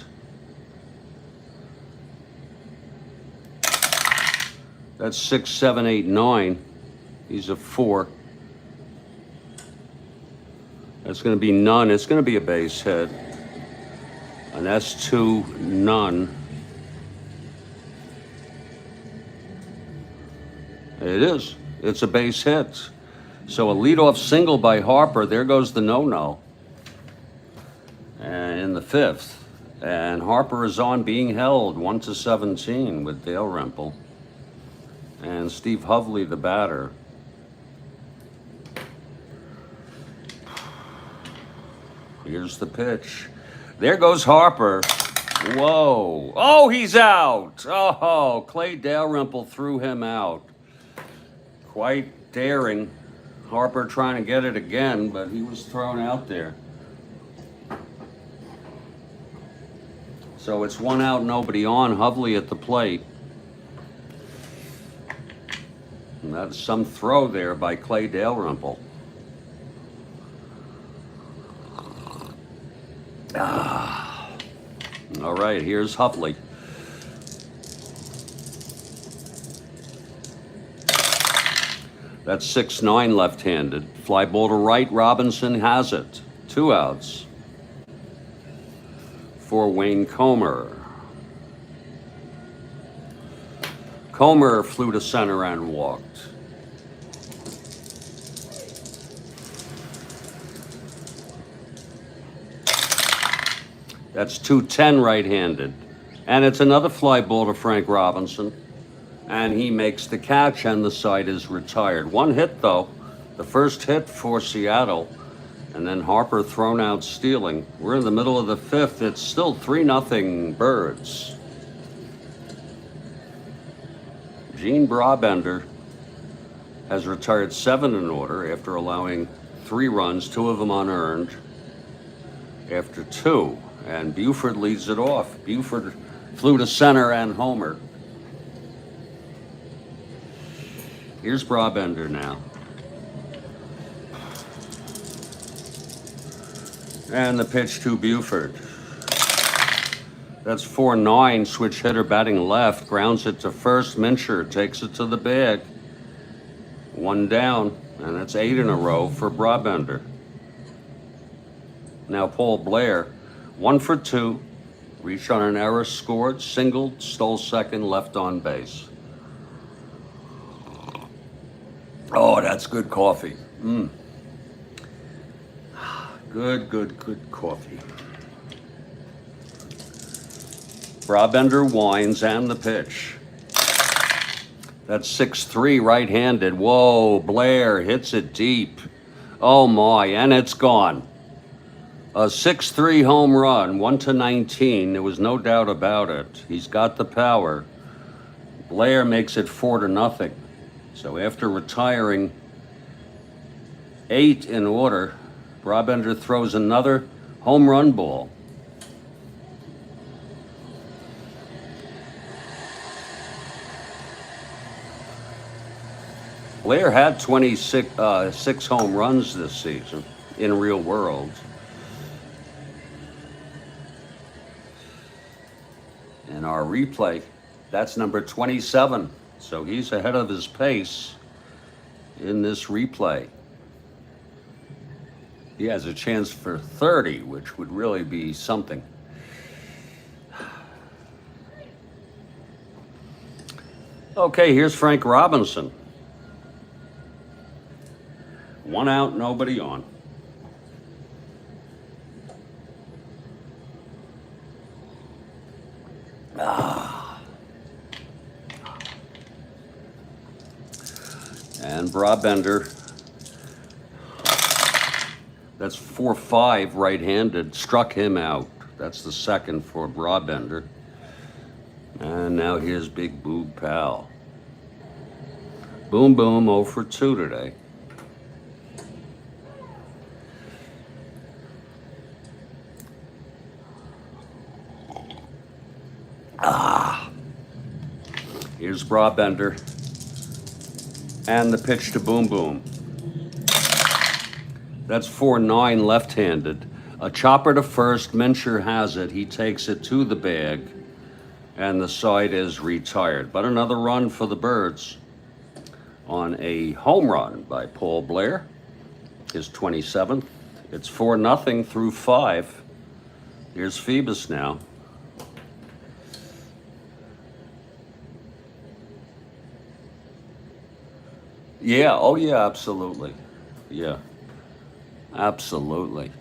That's 6, 7, 8, 9. He's a 4. That's going to be none. It's going to be a base hit. And that's 2, none. It is. It's a base hit. So a leadoff single by Harper. There goes the no-no. And in the 5th. And Harper is on being held 1-17 with Dalrymple. And Steve Hovley, the batter. Here's the pitch. There goes Harper. Whoa. Oh, he's out. Oh, Clay Dalrymple threw him out. Quite daring. Harper trying to get it again, but he was thrown out there. So it's 1 out, nobody on. Hovley at the plate. And that's some throw there by Clay Dalrymple. All right, here's Hovley. That's 6-9 left-handed. Fly ball to right, Robinson has it. 2 outs for Wayne Comer. Comer flew to center and walked. That's 2-10 right-handed. And it's another fly ball to Frank Robinson. And he makes the catch, and the side is retired. 1 hit, though. The first hit for Seattle. And then Harper thrown out stealing. We're in the middle of the 5th. It's still 3-0 Birds. Gene Brabender has retired 7 in order after allowing 3 runs, 2 of them unearned, after 2. And Buford leads it off. Buford flew to center and homer. Here's Brabender now. And the pitch to Buford. That's 4-9, switch hitter batting left, grounds it to first. Mincher takes it to the bag. 1 down, and that's 8 in a row for Brabender. Now Paul Blair, 1 for 2, reached on an error, scored, singled, stole second, left on base. Oh, that's good coffee. Good coffee. Brabender winds and the pitch. That's 6-3 right-handed. Whoa, Blair hits it deep. Oh my, and it's gone. A 6-3 home run, 1-19. There was no doubt about it. He's got the power. Blair makes it 4-0. So after retiring 8 in order, Brabender throws another home run ball. Blair had 6 home runs this season in real world. In our replay, that's number 27. So he's ahead of his pace in this replay. He has a chance for 30, which would really be something. Okay, here's Frank Robinson. 1 out, nobody on. And Brabender, that's 4-5 right-handed, struck him out. That's the second for Brabender. And now here's Big Boog Pal. Boom, boom, 0 for 2 today. Here's Brabender. And the pitch to Boom Boom. That's 4-9 left-handed. A chopper to first. Mincher has it. He takes it to the bag. And the side is retired. But another run for the Birds on a home run by Paul Blair. His 27th. It's 4-0 through 5. Here's Phoebus now. Yeah, oh yeah, absolutely. Yeah, absolutely.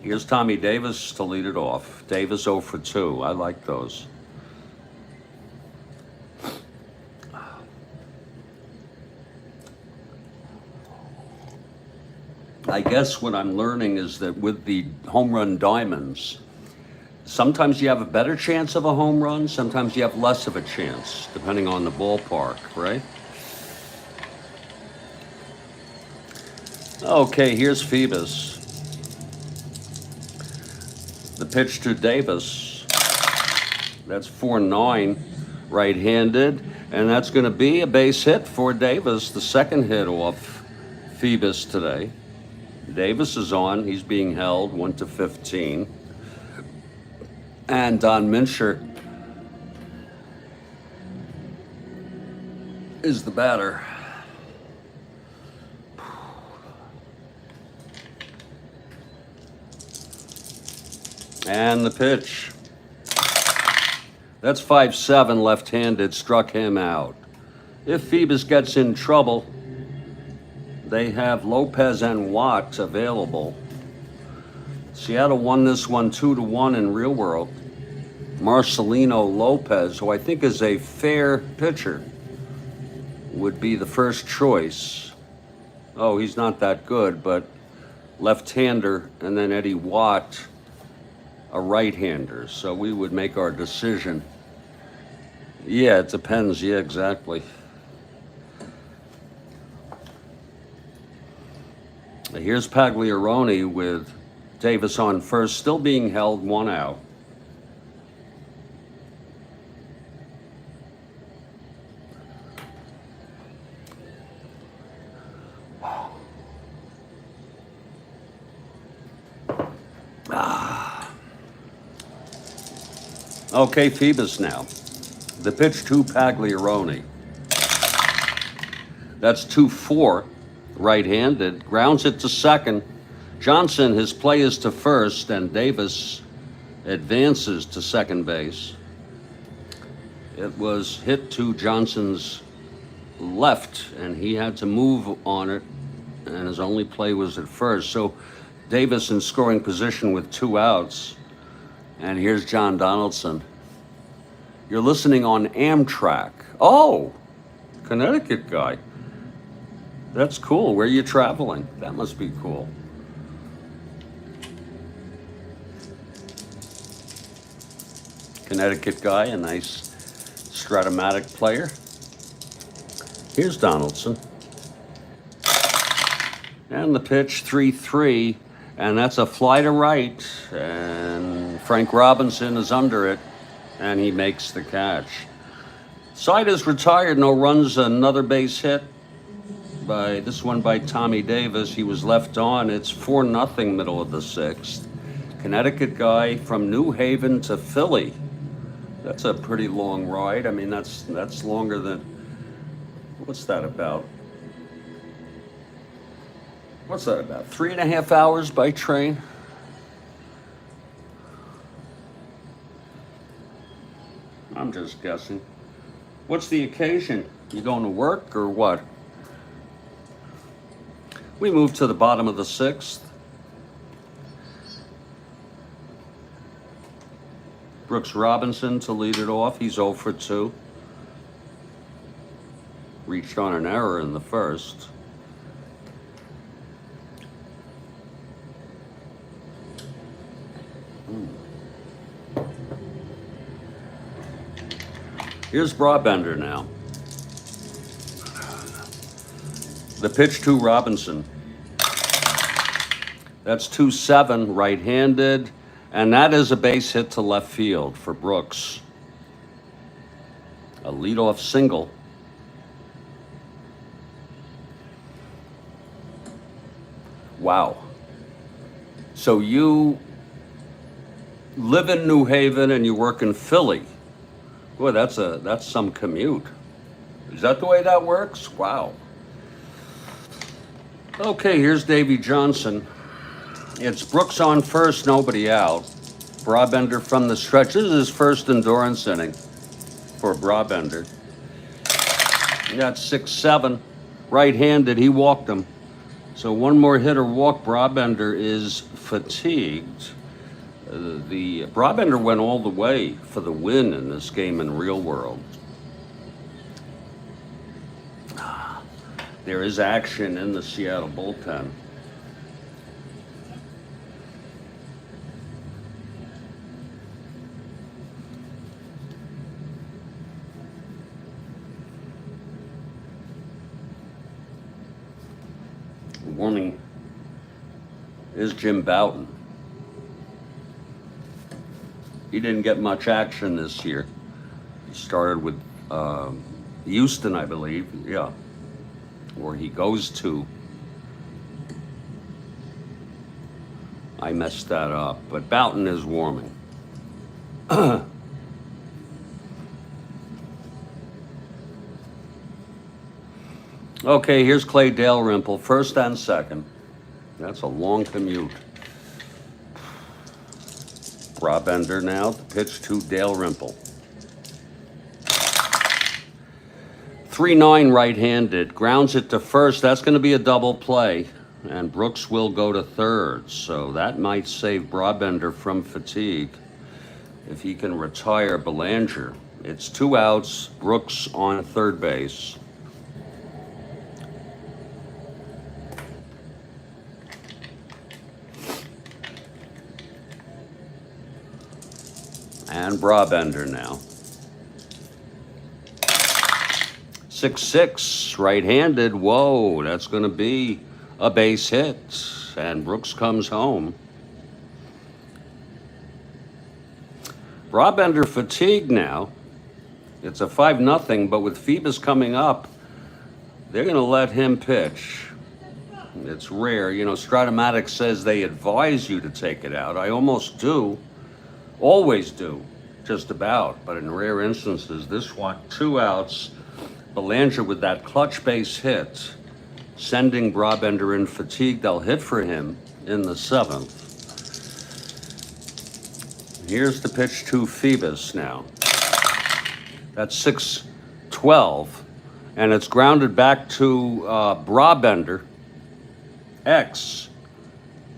Here's Tommy Davis to lead it off. Davis 0 for 2. I like those. I guess what I'm learning is that with the home run diamonds, sometimes you have a better chance of a home run, sometimes you have less of a chance, depending on the ballpark, right? Okay, here's Phoebus. The pitch to Davis. That's 4-9, right-handed, and that's going to be a base hit for Davis, the second hit off Phoebus today. Davis is on. He's being held 1-15. And Don Mincher is the batter. And the pitch. That's 5-7 left-handed, struck him out. If Phoebus gets in trouble, they have Lopez and Watt available. Seattle won this one 2-1 in real world. Marcelino Lopez, who I think is a fair pitcher, would be the first choice. Oh, he's not that good, but left-hander, and then Eddie Watt, a right-hander. So we would make our decision. Yeah, it depends. Yeah, exactly. Here's Pagliarone with Davis on first, still being held, 1 out. Okay, Phoebus now. The pitch to Pagliarone. That's 2-4, right-handed. Grounds it to second. Johnson, his play is to first, and Davis advances to second base. It was hit to Johnson's left, and he had to move on it, and his only play was at first. So Davis in scoring position with 2 outs. And here's John Donaldson. You're listening on Amtrak. Oh, Connecticut guy. That's cool. Where are you traveling? That must be cool. Connecticut guy, a nice strat-o-matic player. Here's Donaldson. And the pitch, 3-3. And that's a fly to right, and Frank Robinson is under it, and he makes the catch. Side is retired, no runs, another base hit by this one by Tommy Davis. He was left on. It's 4-0 middle of the 6th. Connecticut guy from New Haven to Philly. That's a pretty long ride. I mean, that's longer than, what's that about? What's that about? 3.5 hours by train? I'm just guessing. What's the occasion? You going to work or what? We move to the bottom of the 6th. Brooks Robinson to lead it off. He's 0 for 2. Reached on an error in the first. Here's Brabender now. The pitch to Robinson. That's 2-7, right-handed, and that is a base hit to left field for Brooks. A leadoff single. Wow. So you live in New Haven and you work in Philly. Boy, that's some commute. Is that the way that works? Wow. Okay, here's Davey Johnson. It's Brooks on first, nobody out. Brabender from the stretch. This is his first endurance inning for Brabender. That's 6-7, right-handed. He walked him. So one more hit or walk. Brabender is fatigued. The Brabender went all the way for the win in this game in real world. There is action in the Seattle bullpen. warming is Jim Bouton. He didn't get much action this year. He started with Houston, I believe, yeah, or he goes to. I messed that up, but Bouton is warming. Okay, here's Clay Dalrymple, first and second. That's a long commute. Brabender now to pitch to Dalrymple. 3-9 right-handed, grounds it to first. That's going to be a double play, and Brooks will go to third. So that might save Brabender from fatigue if he can retire Belanger. It's 2 outs, Brooks on third base. And Brabender now. 6-6, right-handed. Whoa, that's going to be a base hit. And Brooks comes home. Brabender fatigued now. It's a 5-0, but with Phoebus coming up, they're going to let him pitch. It's rare. You know, strat-o-matic says they advise you to take it out. I almost do. Always do, just about. But in rare instances, this one, 2 outs. Belanger with that clutch base hit, sending Brabender in fatigue. They'll hit for him in the 7th. Here's the pitch to Phoebus now. That's 6-12, and it's grounded back to Brabender. X.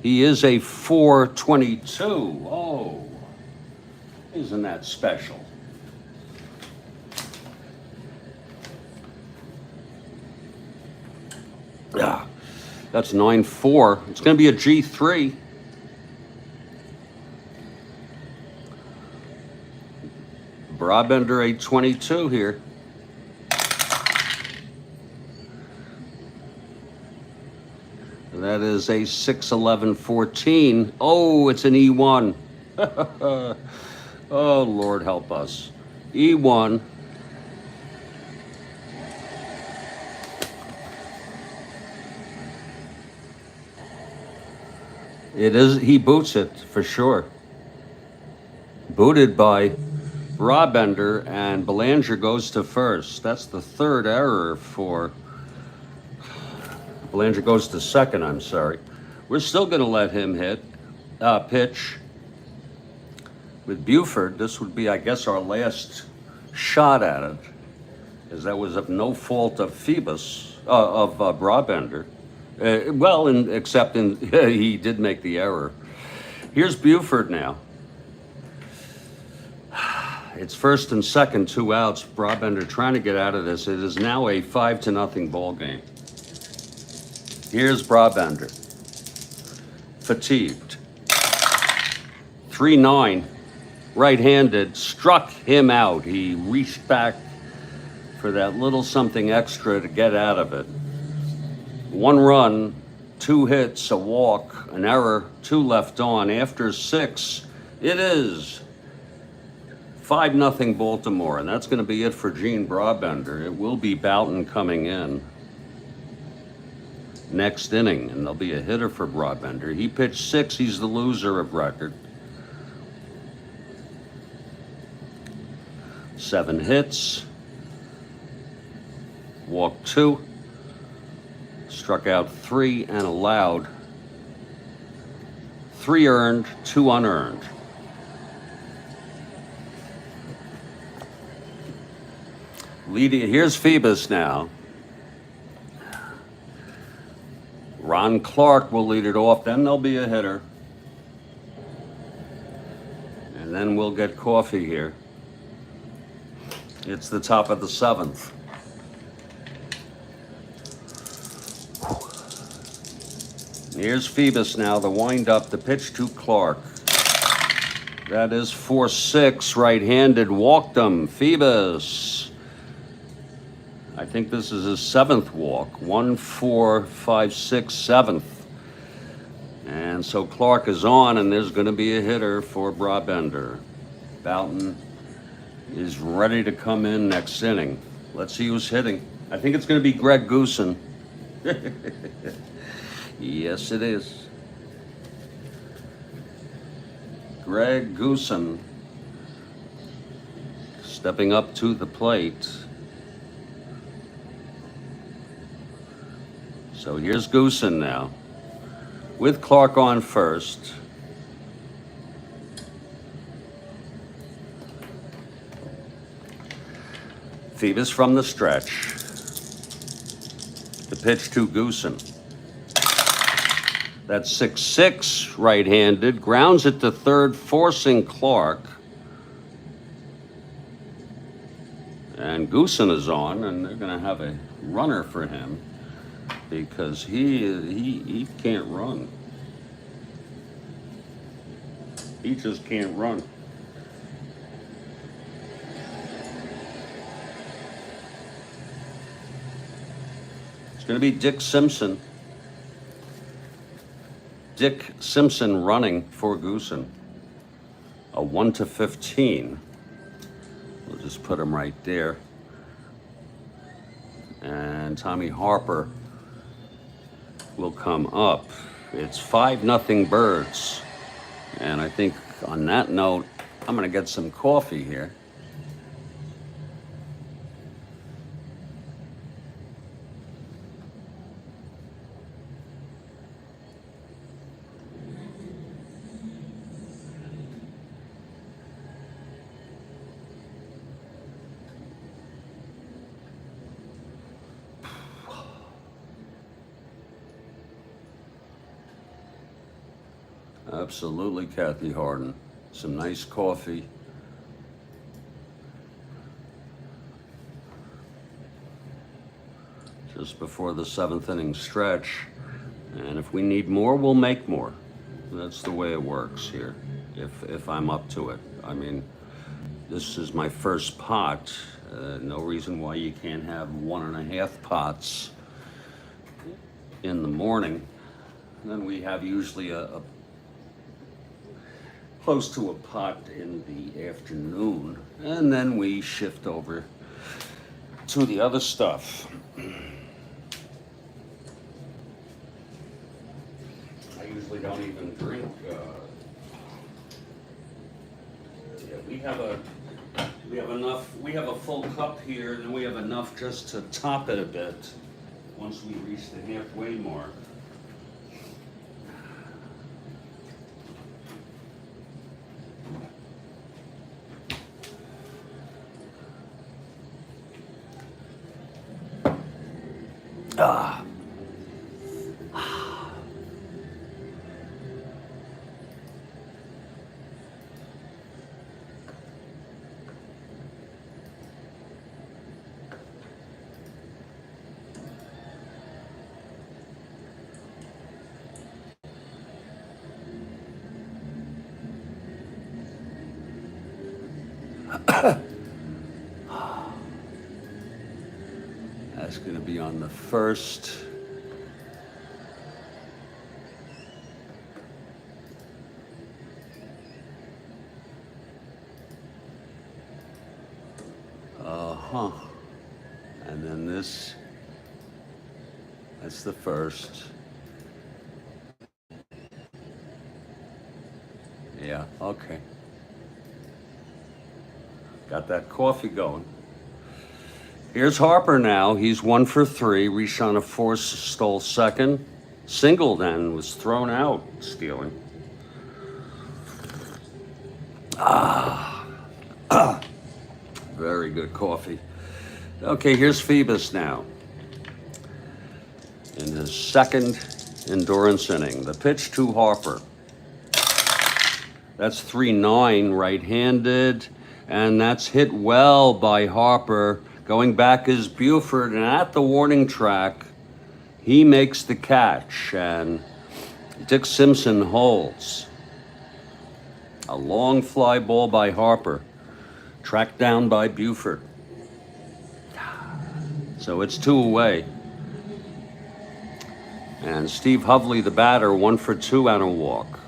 He is a 4.22. Oh, isn't that special? Yeah, that's 9-4. It's going to be a G3. Brabender 8.22 here. That is a 6.11.14. Oh, it's an E1. Oh, Lord help us. E1. It is, he boots it for sure. Booted by Brabender, and Belanger goes to first. That's the 3rd error for Belanger. Goes to second, I'm sorry. We're still going to let him pitch. With Buford, this would be, I guess, our last shot at it, as that was of no fault of Phoebus, of Brabender. Except he did make the error. Here's Buford now. It's first and second, 2 outs. Brabender trying to get out of this. It is now a 5-0 ball game. Here's Brabender. Fatigued. 3-9. Right-handed. Struck him out. He reached back for that little something extra to get out of it. 1 run, 2 hits, a walk, an error, 2 left on. After 6, it is 5-0 Baltimore, and that's going to be it for Gene Brabender. It will be Bouton coming in next inning, and there'll be a hitter for Brabender. He pitched 6. He's the loser of record. 7 hits, walked 2. Struck out 3 and allowed 3 earned, 2 unearned. Here's Phoebus now. Ron Clark will lead it off. Then there'll be a hitter. And then we'll get coffee here. It's the top of the 7th. Here's Phoebus now, the wind-up, the pitch to Clark. That is 4-6, right-handed, walked him. Phoebus. I think this is his 7th walk. 1, 4, 5, 6, 7th. And so Clark is on, and there's going to be a hitter for Brabender. Boughton is ready to come in next inning. Let's see who's hitting. I think it's going to be Greg Goosen. Yes, it is. Greg Goosen stepping up to the plate. So here's Goosen now, with Clark on first. Phoebus from the stretch. The pitch to Goosen. That's 6-6 right-handed. Grounds it to third, forcing Clark. And Goosen is on, and they're going to have a runner for him because he can't run. He just can't run. It's going to be Dick Simpson. Dick Simpson running for Goosen. A 1-15. We'll just put him right there. And Tommy Harper will come up. It's 5-0 Birds. And I think on that note, I'm going to get some coffee here. Absolutely, Kathy Harden. Some nice coffee. Just before the 7th inning stretch. And if we need more, we'll make more. That's the way it works here, if I'm up to it. I mean, this is my first pot. No reason why you can't have 1.5 pots in the morning. And then we have usually a close to a pot in the afternoon, and then we shift over to the other stuff. I usually don't even drink. We have enough. We have a full cup here, and then we have enough just to top it a bit once we reach the halfway mark. Ah. That's going to be on the first. And then this, that's the first. Yeah, okay. Got that coffee going. Here's Harper now. He's 1 for 3. Reached on a force, stole second. Singled and was thrown out, stealing. Very good coffee. Okay, here's Phoebus now. In his second endurance inning. The pitch to Harper. That's 3-9 right-handed. And that's hit well by Harper. Going back is Buford, and at the warning track, he makes the catch, and Dick Simpson holds. A long fly ball by Harper, tracked down by Buford. So it's 2 away. And Steve Hovley, the batter, 1 for 2 and a walk.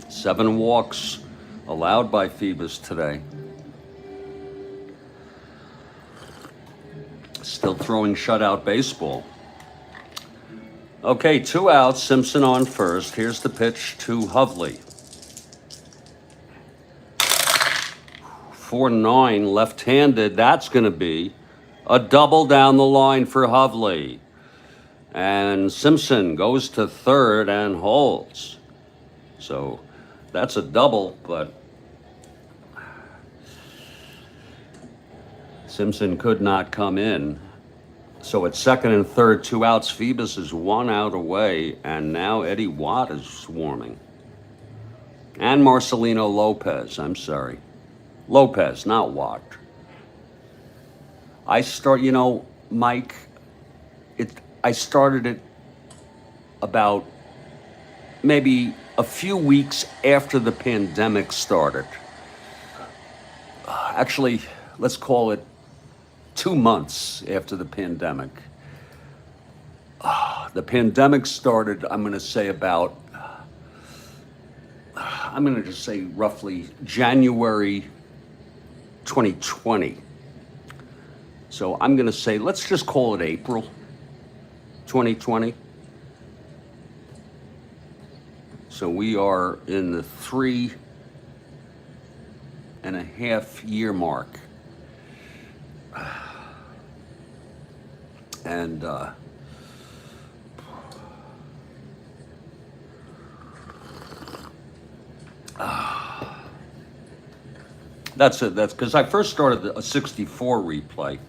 Seven walks allowed by Phoebus today. Still throwing shutout baseball. Okay, 2 outs, Simpson on first. Here's the pitch to Hovley. 4-9, left-handed. That's going to be a double down the line for Hovley. And Simpson goes to third and holds. So that's a double, but Simpson could not come in. So at second and third, 2 outs. Phoebus is 1 out away, and now Eddie Watt is swarming. And Marcelino Lopez, I'm sorry. Lopez, not Watt. Mike, I started it about maybe a few weeks after the pandemic started. Actually, let's call it 2 months after the pandemic. The pandemic started, I'm going to just say roughly January 2020. So I'm going to say, let's just call it April 2020. So we are in the 3.5-year mark. And that's it. That's because I first started a 64 replay,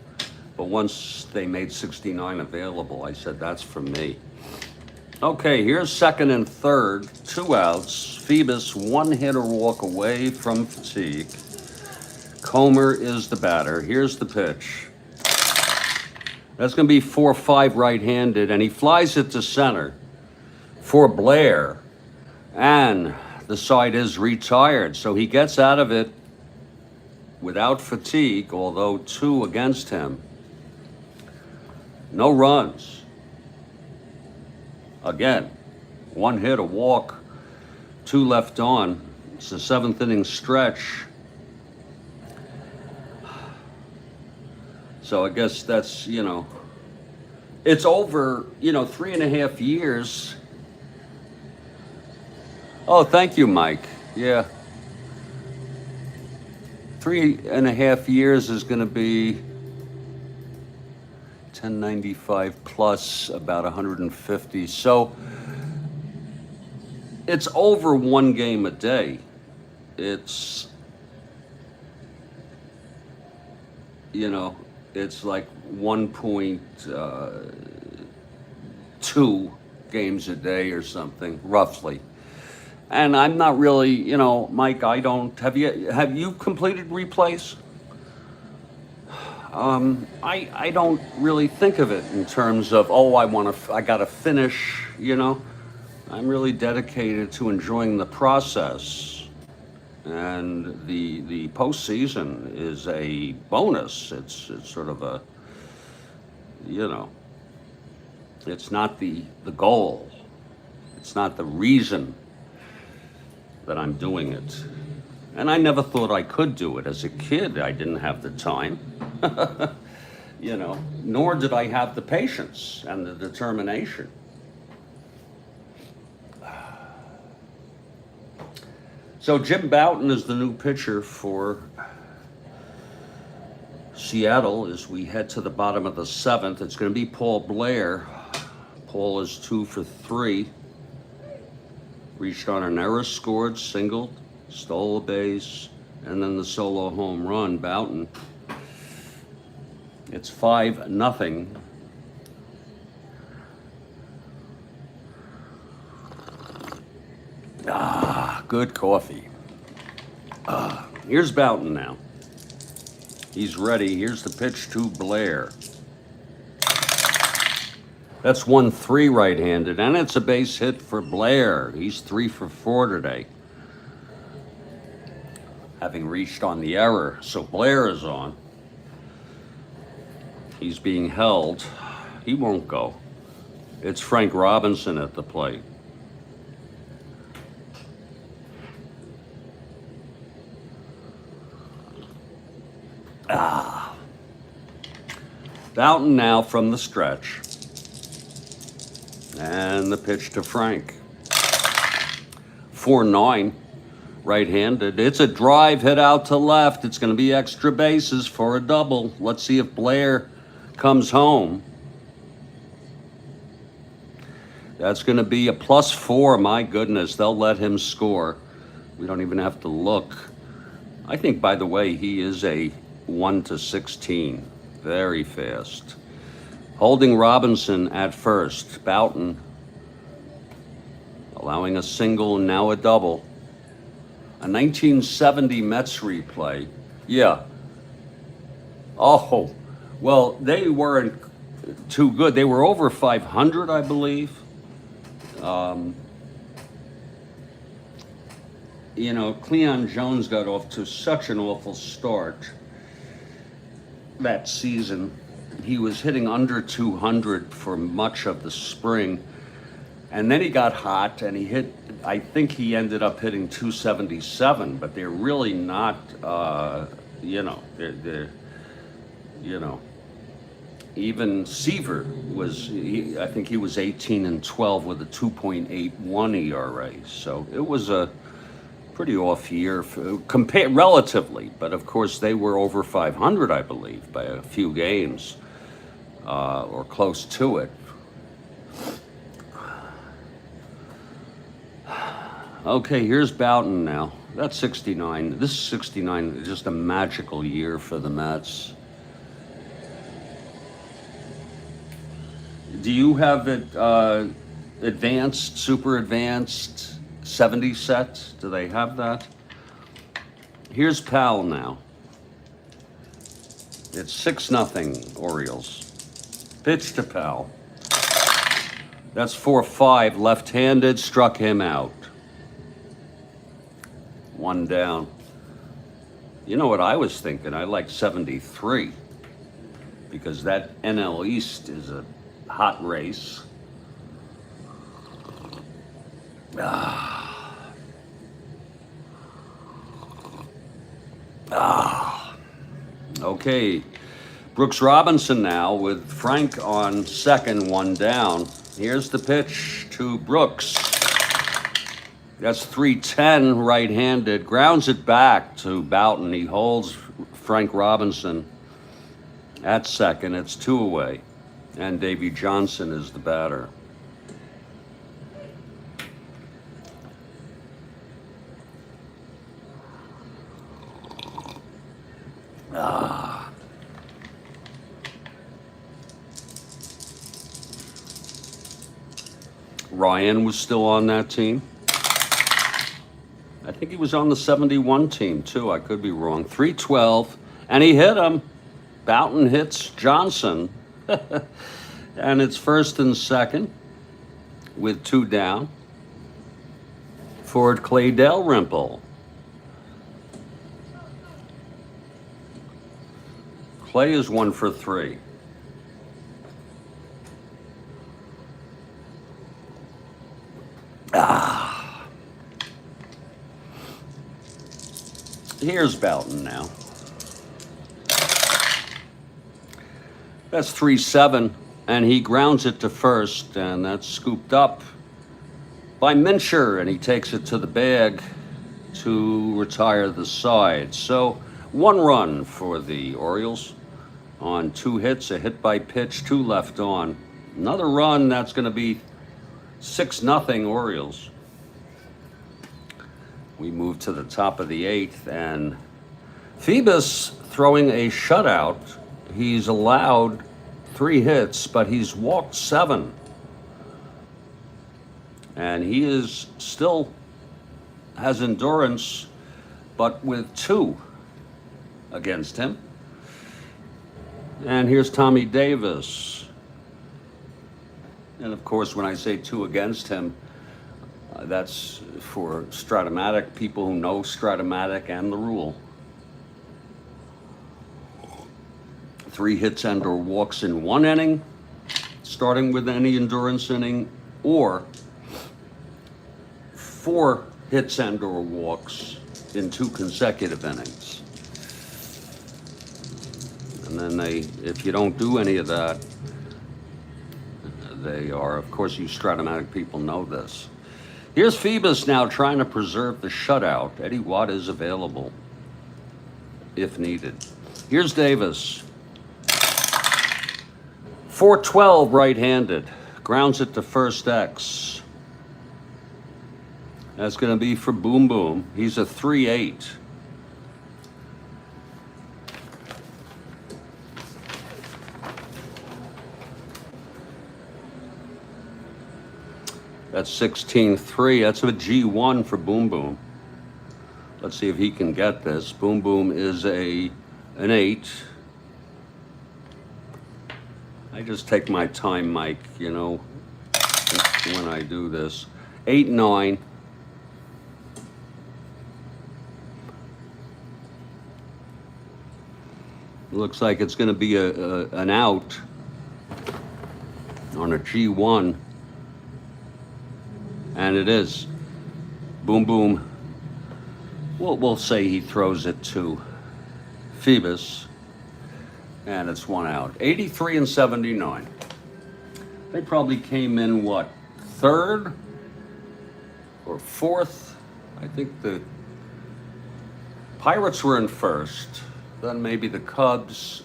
but once they made 69 available, I said, that's for me. Okay, here's second and third, 2 outs. Phoebus 1 hit or walk away from fatigue. Comer is the batter. Here's the pitch. That's going to be 4-5 right-handed, and he flies it to center for Blair. And the side is retired, so he gets out of it without fatigue, although 2 against him. No runs. Again, 1 hit, a walk, 2 left on. It's a 7th inning stretch. So I guess that's, it's over, 3.5 years. Oh, thank you, Mike. Yeah. 3.5 years is going to be 1095 plus about 150. So it's over 1 game a day. It's, it's like 1.2 games a day or something, roughly. And I'm not really, Mike, have you completed replays? I don't really think of it in terms of, I gotta finish, I'm really dedicated to enjoying the process. And the postseason is a bonus. It's sort of a, it's not the goal. It's not the reason that I'm doing it. And I never thought I could do it. As a kid, I didn't have the time, nor did I have the patience and the determination. So Jim Bouton is the new pitcher for Seattle as we head to the bottom of the 7th. It's going to be Paul Blair. Paul is 2 for 3. Reached on an error, scored, singled, stole a base, and then the solo home run. Bouton. It's 5-0. Good coffee. Here's Bouton now. He's ready. Here's the pitch to Blair. That's 1-3 right-handed, and it's a base hit for Blair. He's 3 for 4 today. having reached on the error. So Blair is on. He's being held. He won't go. It's Frank Robinson at the plate. Boughton now from the stretch. And the pitch to Frank. 4-9, right-handed. It's a drive hit out to left. It's going to be extra bases for a double. Let's see if Blair comes home. That's going to be a +4. My goodness, they'll let him score. We don't even have to look. I think, by the way, he is a 1-16. Very fast. Holding Robinson at first. Boughton allowing a single and now a double. A 1970 Mets replay. Yeah. Oh, well, they weren't too good. They were over 500, I believe. You know, Cleon Jones got off to such an awful start that season. He was hitting under 200 for much of the spring. And then he got hot and he hit, I think he ended up hitting 277, but they're really not, they're even Seaver was, I think he was 18-12 with a 2.81 ERA. So it was a pretty off year, relatively, but of course they were over 500, I believe, by a few games, or close to it. Okay, here's Boughton now. That's 69. This is 69, just a magical year for the Mets. Do you have it advanced, super advanced 70 set? Do they have that? Here's Powell now. It's 6-0 Orioles. Pitch to Powell. That's 4-5, left-handed, struck him out. One down. You know what I was thinking? I like 73 because that NL East is a hot race. Okay. Brooks Robinson now with Frank on second, one down. Here's the pitch to Brooks. That's 310 right-handed. Grounds it back to Boughton. He holds Frank Robinson at second. It's 2 away. And Davey Johnson is the batter. Ryan was still on that team. I think he was on the 71 team, too. I could be wrong. 312, and he hit him. Boughton hits Johnson. And it's first and second with 2 down for Clay Dalrymple. Clay is 1 for 3. Here's Boughton now. That's 3-7, and he grounds it to first, and that's scooped up by Mincher, and he takes it to the bag to retire the side. So 1 run for the Orioles on 2 hits, a hit by pitch, 2 left on. Another run, that's going to be 6-0 Orioles. We move to the top of the 8th, and Phoebus throwing a shutout. He's allowed 3 hits, but he's walked 7. And he is still has endurance, but with 2 against him. And here's Tommy Davis. And of course, when I say 2 against him, That's for strat-o-matic, people who know strat-o-matic and the rule. 3 hits and or walks in 1 inning, starting with any endurance inning, or 4 hits and or walks in 2 consecutive innings. And then if you don't do any of that, they are, of course, you strat-o-matic people know this. Here's Phoebus now trying to preserve the shutout. Eddie Watt is available if needed. Here's Davis. 412 right-handed. Grounds it to first X. That's going to be for Boom Boom. He's a 3-8. That's 16-3. That's a G1 for Boom Boom. Let's see if he can get this. Boom Boom is an 8. I just take my time, Mike, you know, when I do this. 8-9. Looks like it's going to be an out on a G1. And it is. Boom Boom. We'll say he throws it to Phoebus. And it's 1 out. 83 and 79. They probably came in, what, 3rd or 4th? I think the Pirates were in 1st. Then maybe the Cubs.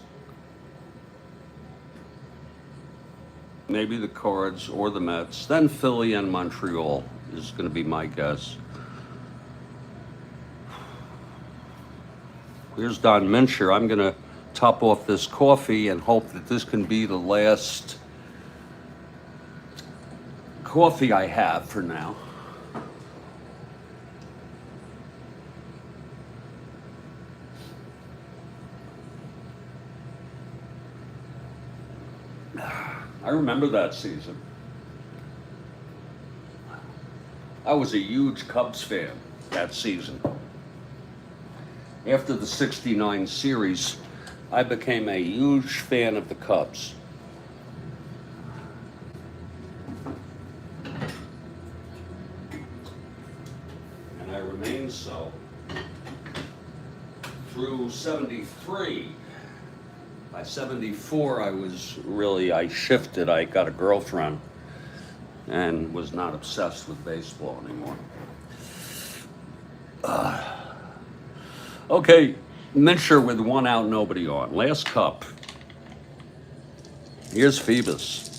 Maybe the Cards or the Mets. Then Philly and Montreal is going to be my guess. Here's Don Mincher. I'm going to top off this coffee and hope that this can be the last coffee I have for now. I remember that season. I was a huge Cubs fan that season. After the '69 series, I became a huge fan of the Cubs. And I remained so through '73. By '74, I shifted. I got a girlfriend and was not obsessed with baseball anymore. Okay, Mincher with 1 out, nobody on. Last cup. Here's Phoebus.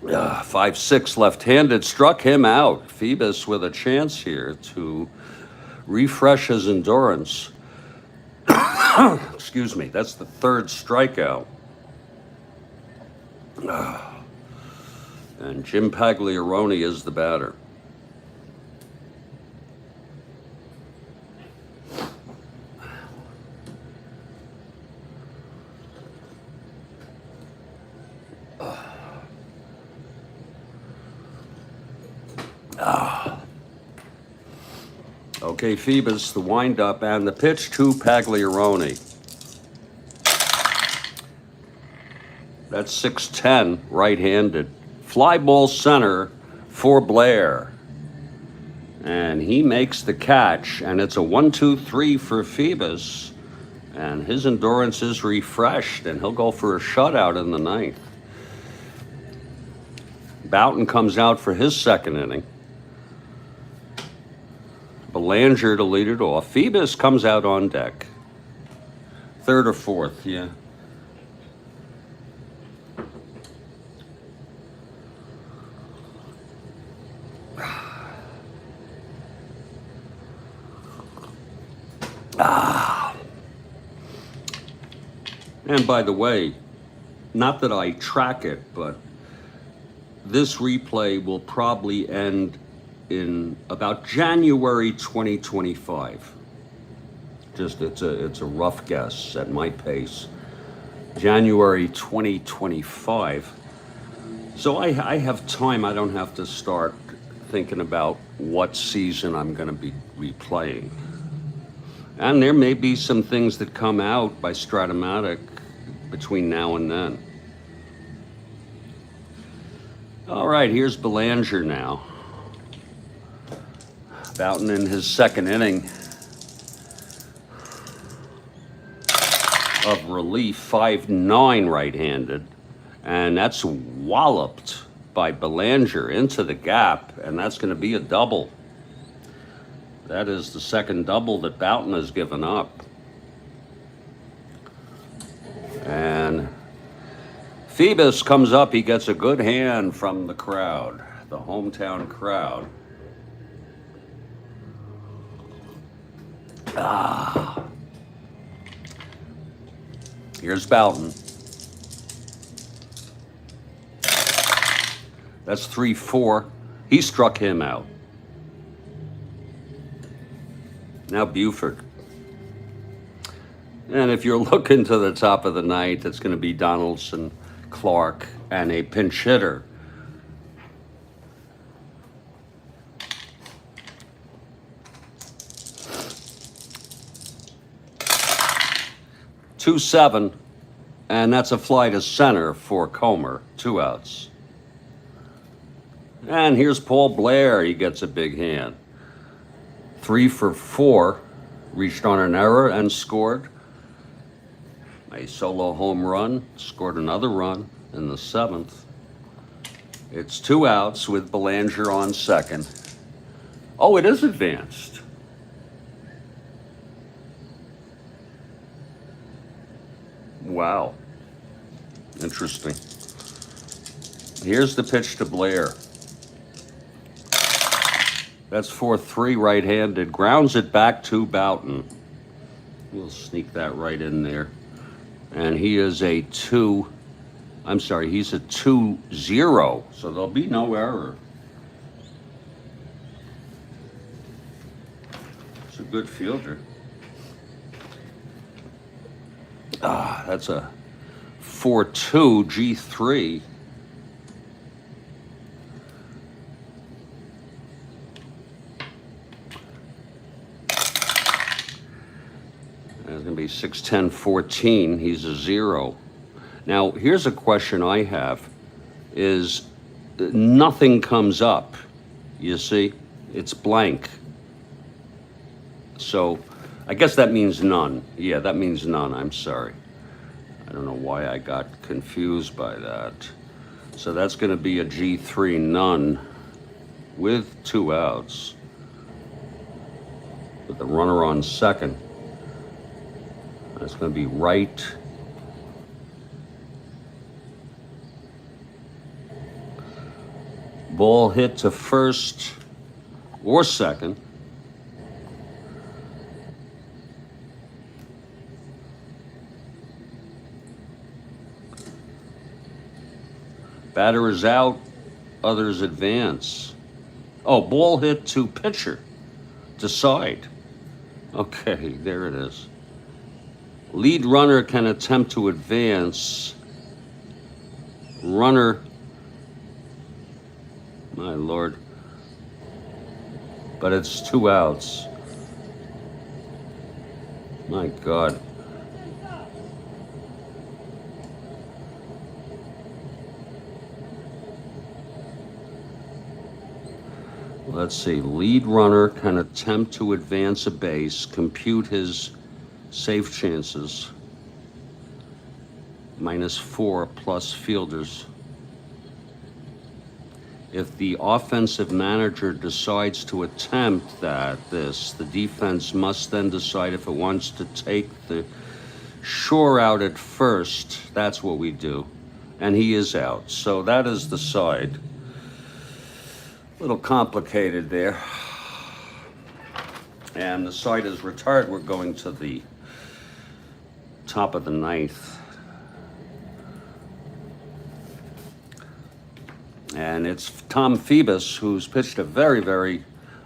5-6 left-handed, struck him out. Phoebus with a chance here to refresh his endurance. Excuse me, that's the 3rd strikeout. And Jim Pagliarone is the batter. Okay, Phoebus, the windup and the pitch to Pagliarone. That's 6-10, right-handed. Fly ball center for Blair. And he makes the catch, and it's a 1-2-3 for Phoebus. And his endurance is refreshed, and he'll go for a shutout in the 9th. Boughton comes out for his 2nd inning. Belanger to lead it off. Phoebus comes out on deck. 3rd or 4th, yeah. And by the way, not that I track it, but this replay will probably end in about January 2025. Just it's a rough guess at my pace. January 2025. So I have time. I don't have to start thinking about what season I'm going to be replaying. And there may be some things that come out by strat-o-matic between now and then. All right, here's Belanger now. Boughton in his second inning of relief, 5-9 right-handed. And that's walloped by Belanger into the gap, and that's going to be a double. That is the second double that Boughton has given up. And Phoebus comes up. He gets a good hand from the crowd, the hometown crowd. Here's Boughton. That's 3-4. He struck him out. Now Buford. And if you're looking to the top of the ninth, it's going to be Donaldson, Clark, and a pinch hitter. Two 7, and that's a fly to center for Comer. 2 outs. And here's Paul Blair. He gets a big hand. 3 for 4. Reached on an error and scored. A solo home run. Scored another run in the 7th. It's 2 outs with Belanger on second. Oh, it is advanced. Wow. Interesting. Here's the pitch to Blair. That's 4-3 right-handed. Grounds it back to Boughton. We'll sneak that right in there. And he is a he's a 2-0, so there'll be no error. It's a good fielder. That's a 4-2 G3. It's going to be 6-10-14. He's a 0. Now, here's a question I have, is nothing comes up, you see? It's blank. So I guess that means none. Yeah, that means none. I'm sorry. I don't know why I got confused by that. So that's going to be a G3 none with 2 outs. With the runner on second. That's going to be right. Ball hit to first or second. Batter is out. Others advance. Oh, ball hit to pitcher. To side. Okay, there it is. Lead runner can attempt to advance. Runner, my Lord. But it's 2 outs. My God. Let's see. Lead runner can attempt to advance a base, compute his save chances. -4 plus fielders. If the offensive manager decides to attempt the defense must then decide if it wants to take the shore out at first. That's what we do. And he is out. So that is the side. A little complicated there. And the side is retired. We're going to the top of the ninth. And it's Tom Phoebus, who's pitched a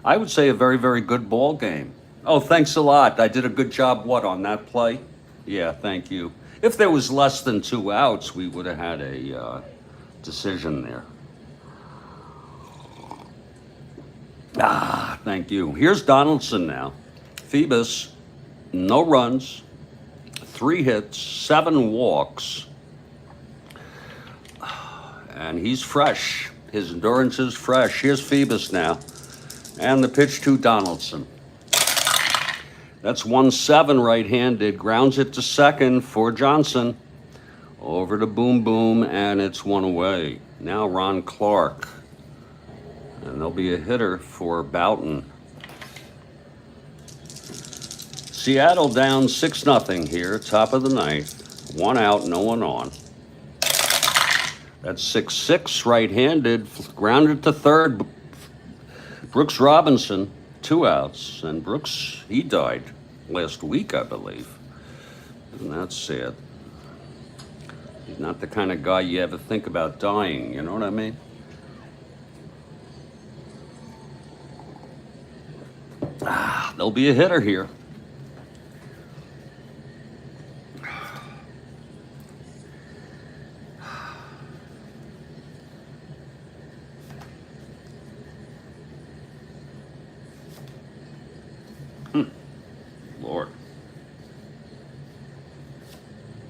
I would say a very, very good ball game. Oh, thanks a lot. I did a good job, on that play? Yeah, thank you. If there was less than 2 outs, we would have had a decision there. Thank you. Here's Donaldson now. Phoebus, no runs, 3 hits, 7 walks, and he's fresh. His endurance is fresh. Here's Phoebus now, and the pitch to Donaldson. That's 1-7 right-handed, grounds it to second for Johnson. Over to Boom Boom, and it's 1 away. Now Ron Clark, and there'll be a hitter for Boughton. Seattle down 6-0 here, top of the ninth. 1 out, no one on. That's 6-6 right-handed, grounded to third. Brooks Robinson, 2 outs, and Brooks, he died last week, I believe. And that's sad. He's not the kind of guy you ever think about dying, you know what I mean? There'll be a hitter here. Lord.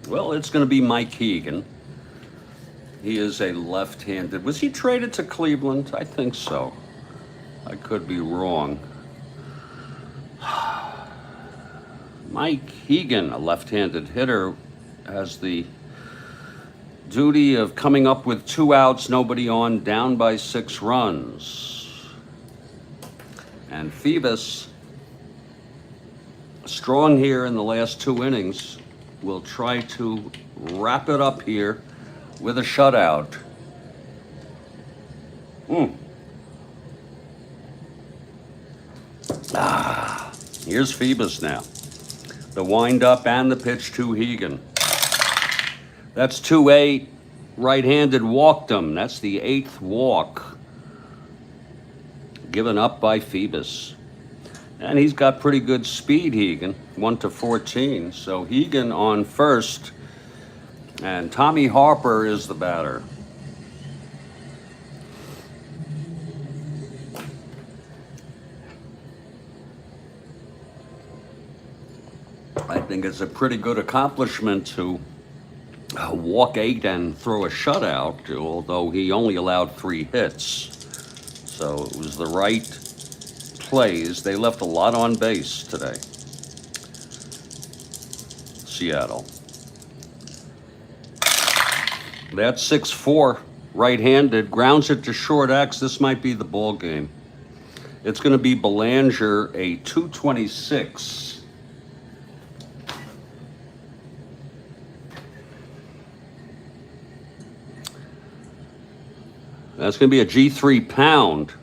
Well, it's going to be Mike Hegan. He is a left-handed. Was he traded to Cleveland? I think so. I could be wrong. Mike Hegan, a left-handed hitter, has the duty of coming up with 2 outs, nobody on, down by 6 runs. And Phoebus, strong here in the last 2 innings, will try to wrap it up here with a shutout. Here's Phoebus now. The wind-up and the pitch to Hegan. That's 2-8. Right-handed walked him. That's the 8th walk given up by Phoebus. And he's got pretty good speed, Hegan, 1-14. So Hegan on first, and Tommy Harper is the batter. I think it's a pretty good accomplishment to walk 8 and throw a shutout, although he only allowed 3 hits. So it was the right plays. They left a lot on base today. Seattle. That's 6-4, right-handed, grounds it to short X. This might be the ball game. It's going to be Belanger, a 226. That's going to be a G3 pound.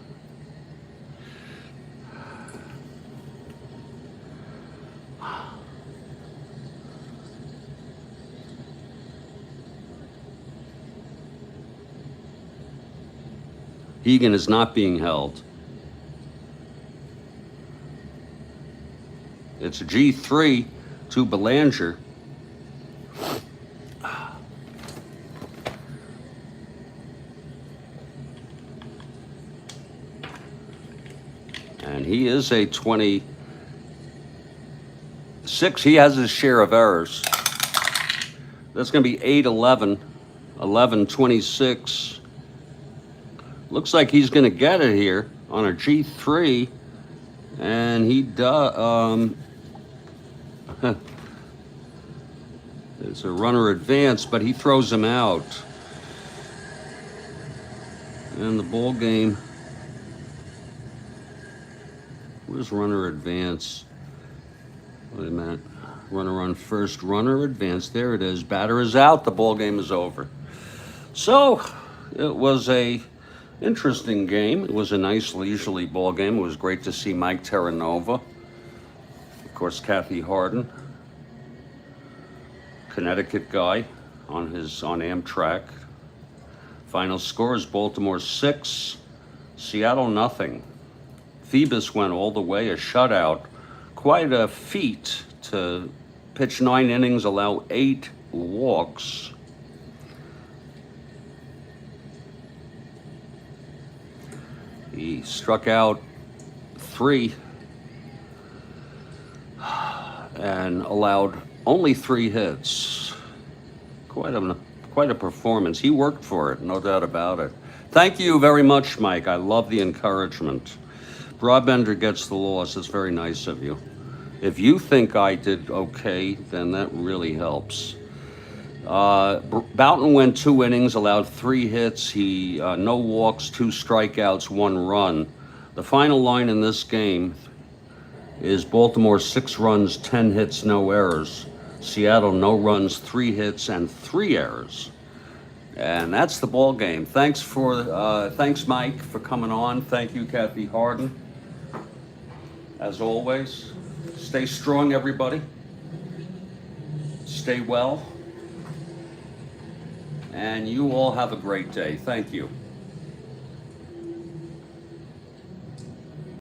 Hegan is not being held. It's a G3 to Belanger. And he is a 26. He has his share of errors. That's going to be 8-11, 11-26. Looks like he's going to get it here on a G3, and he does. It's a runner advance, but he throws him out. And the ball game. Where's runner advance? Wait a minute. Runner on first, runner advance. There it is. Batter is out. The ball game is over. So it was a interesting game. It was a nice leisurely ball game. It was great to see Mike Terranova. Of course, Kathy Harden, Connecticut guy on Amtrak. Final score is Baltimore 6, Seattle nothing. Phoebus went all the way, a shutout. Quite a feat to pitch 9 innings, allow 8 walks. He struck out 3 and allowed only 3 hits. Quite a performance. He worked for it, no doubt about it. Thank you very much, Mike. I love the encouragement. Brabender gets the loss. It's very nice of you. If you think I did okay, then that really helps. Boughton went 2 innings, allowed 3 hits. He no walks, 2 strikeouts, 1 run. The final line in this game is Baltimore 6 runs, 10 hits, no errors. Seattle no runs, 3 hits, and 3 errors. And that's the ball game. Thanks, Mike, for coming on. Thank you, Kathy Harden. As always, stay strong, everybody. Stay well. And you all have a great day. Thank you.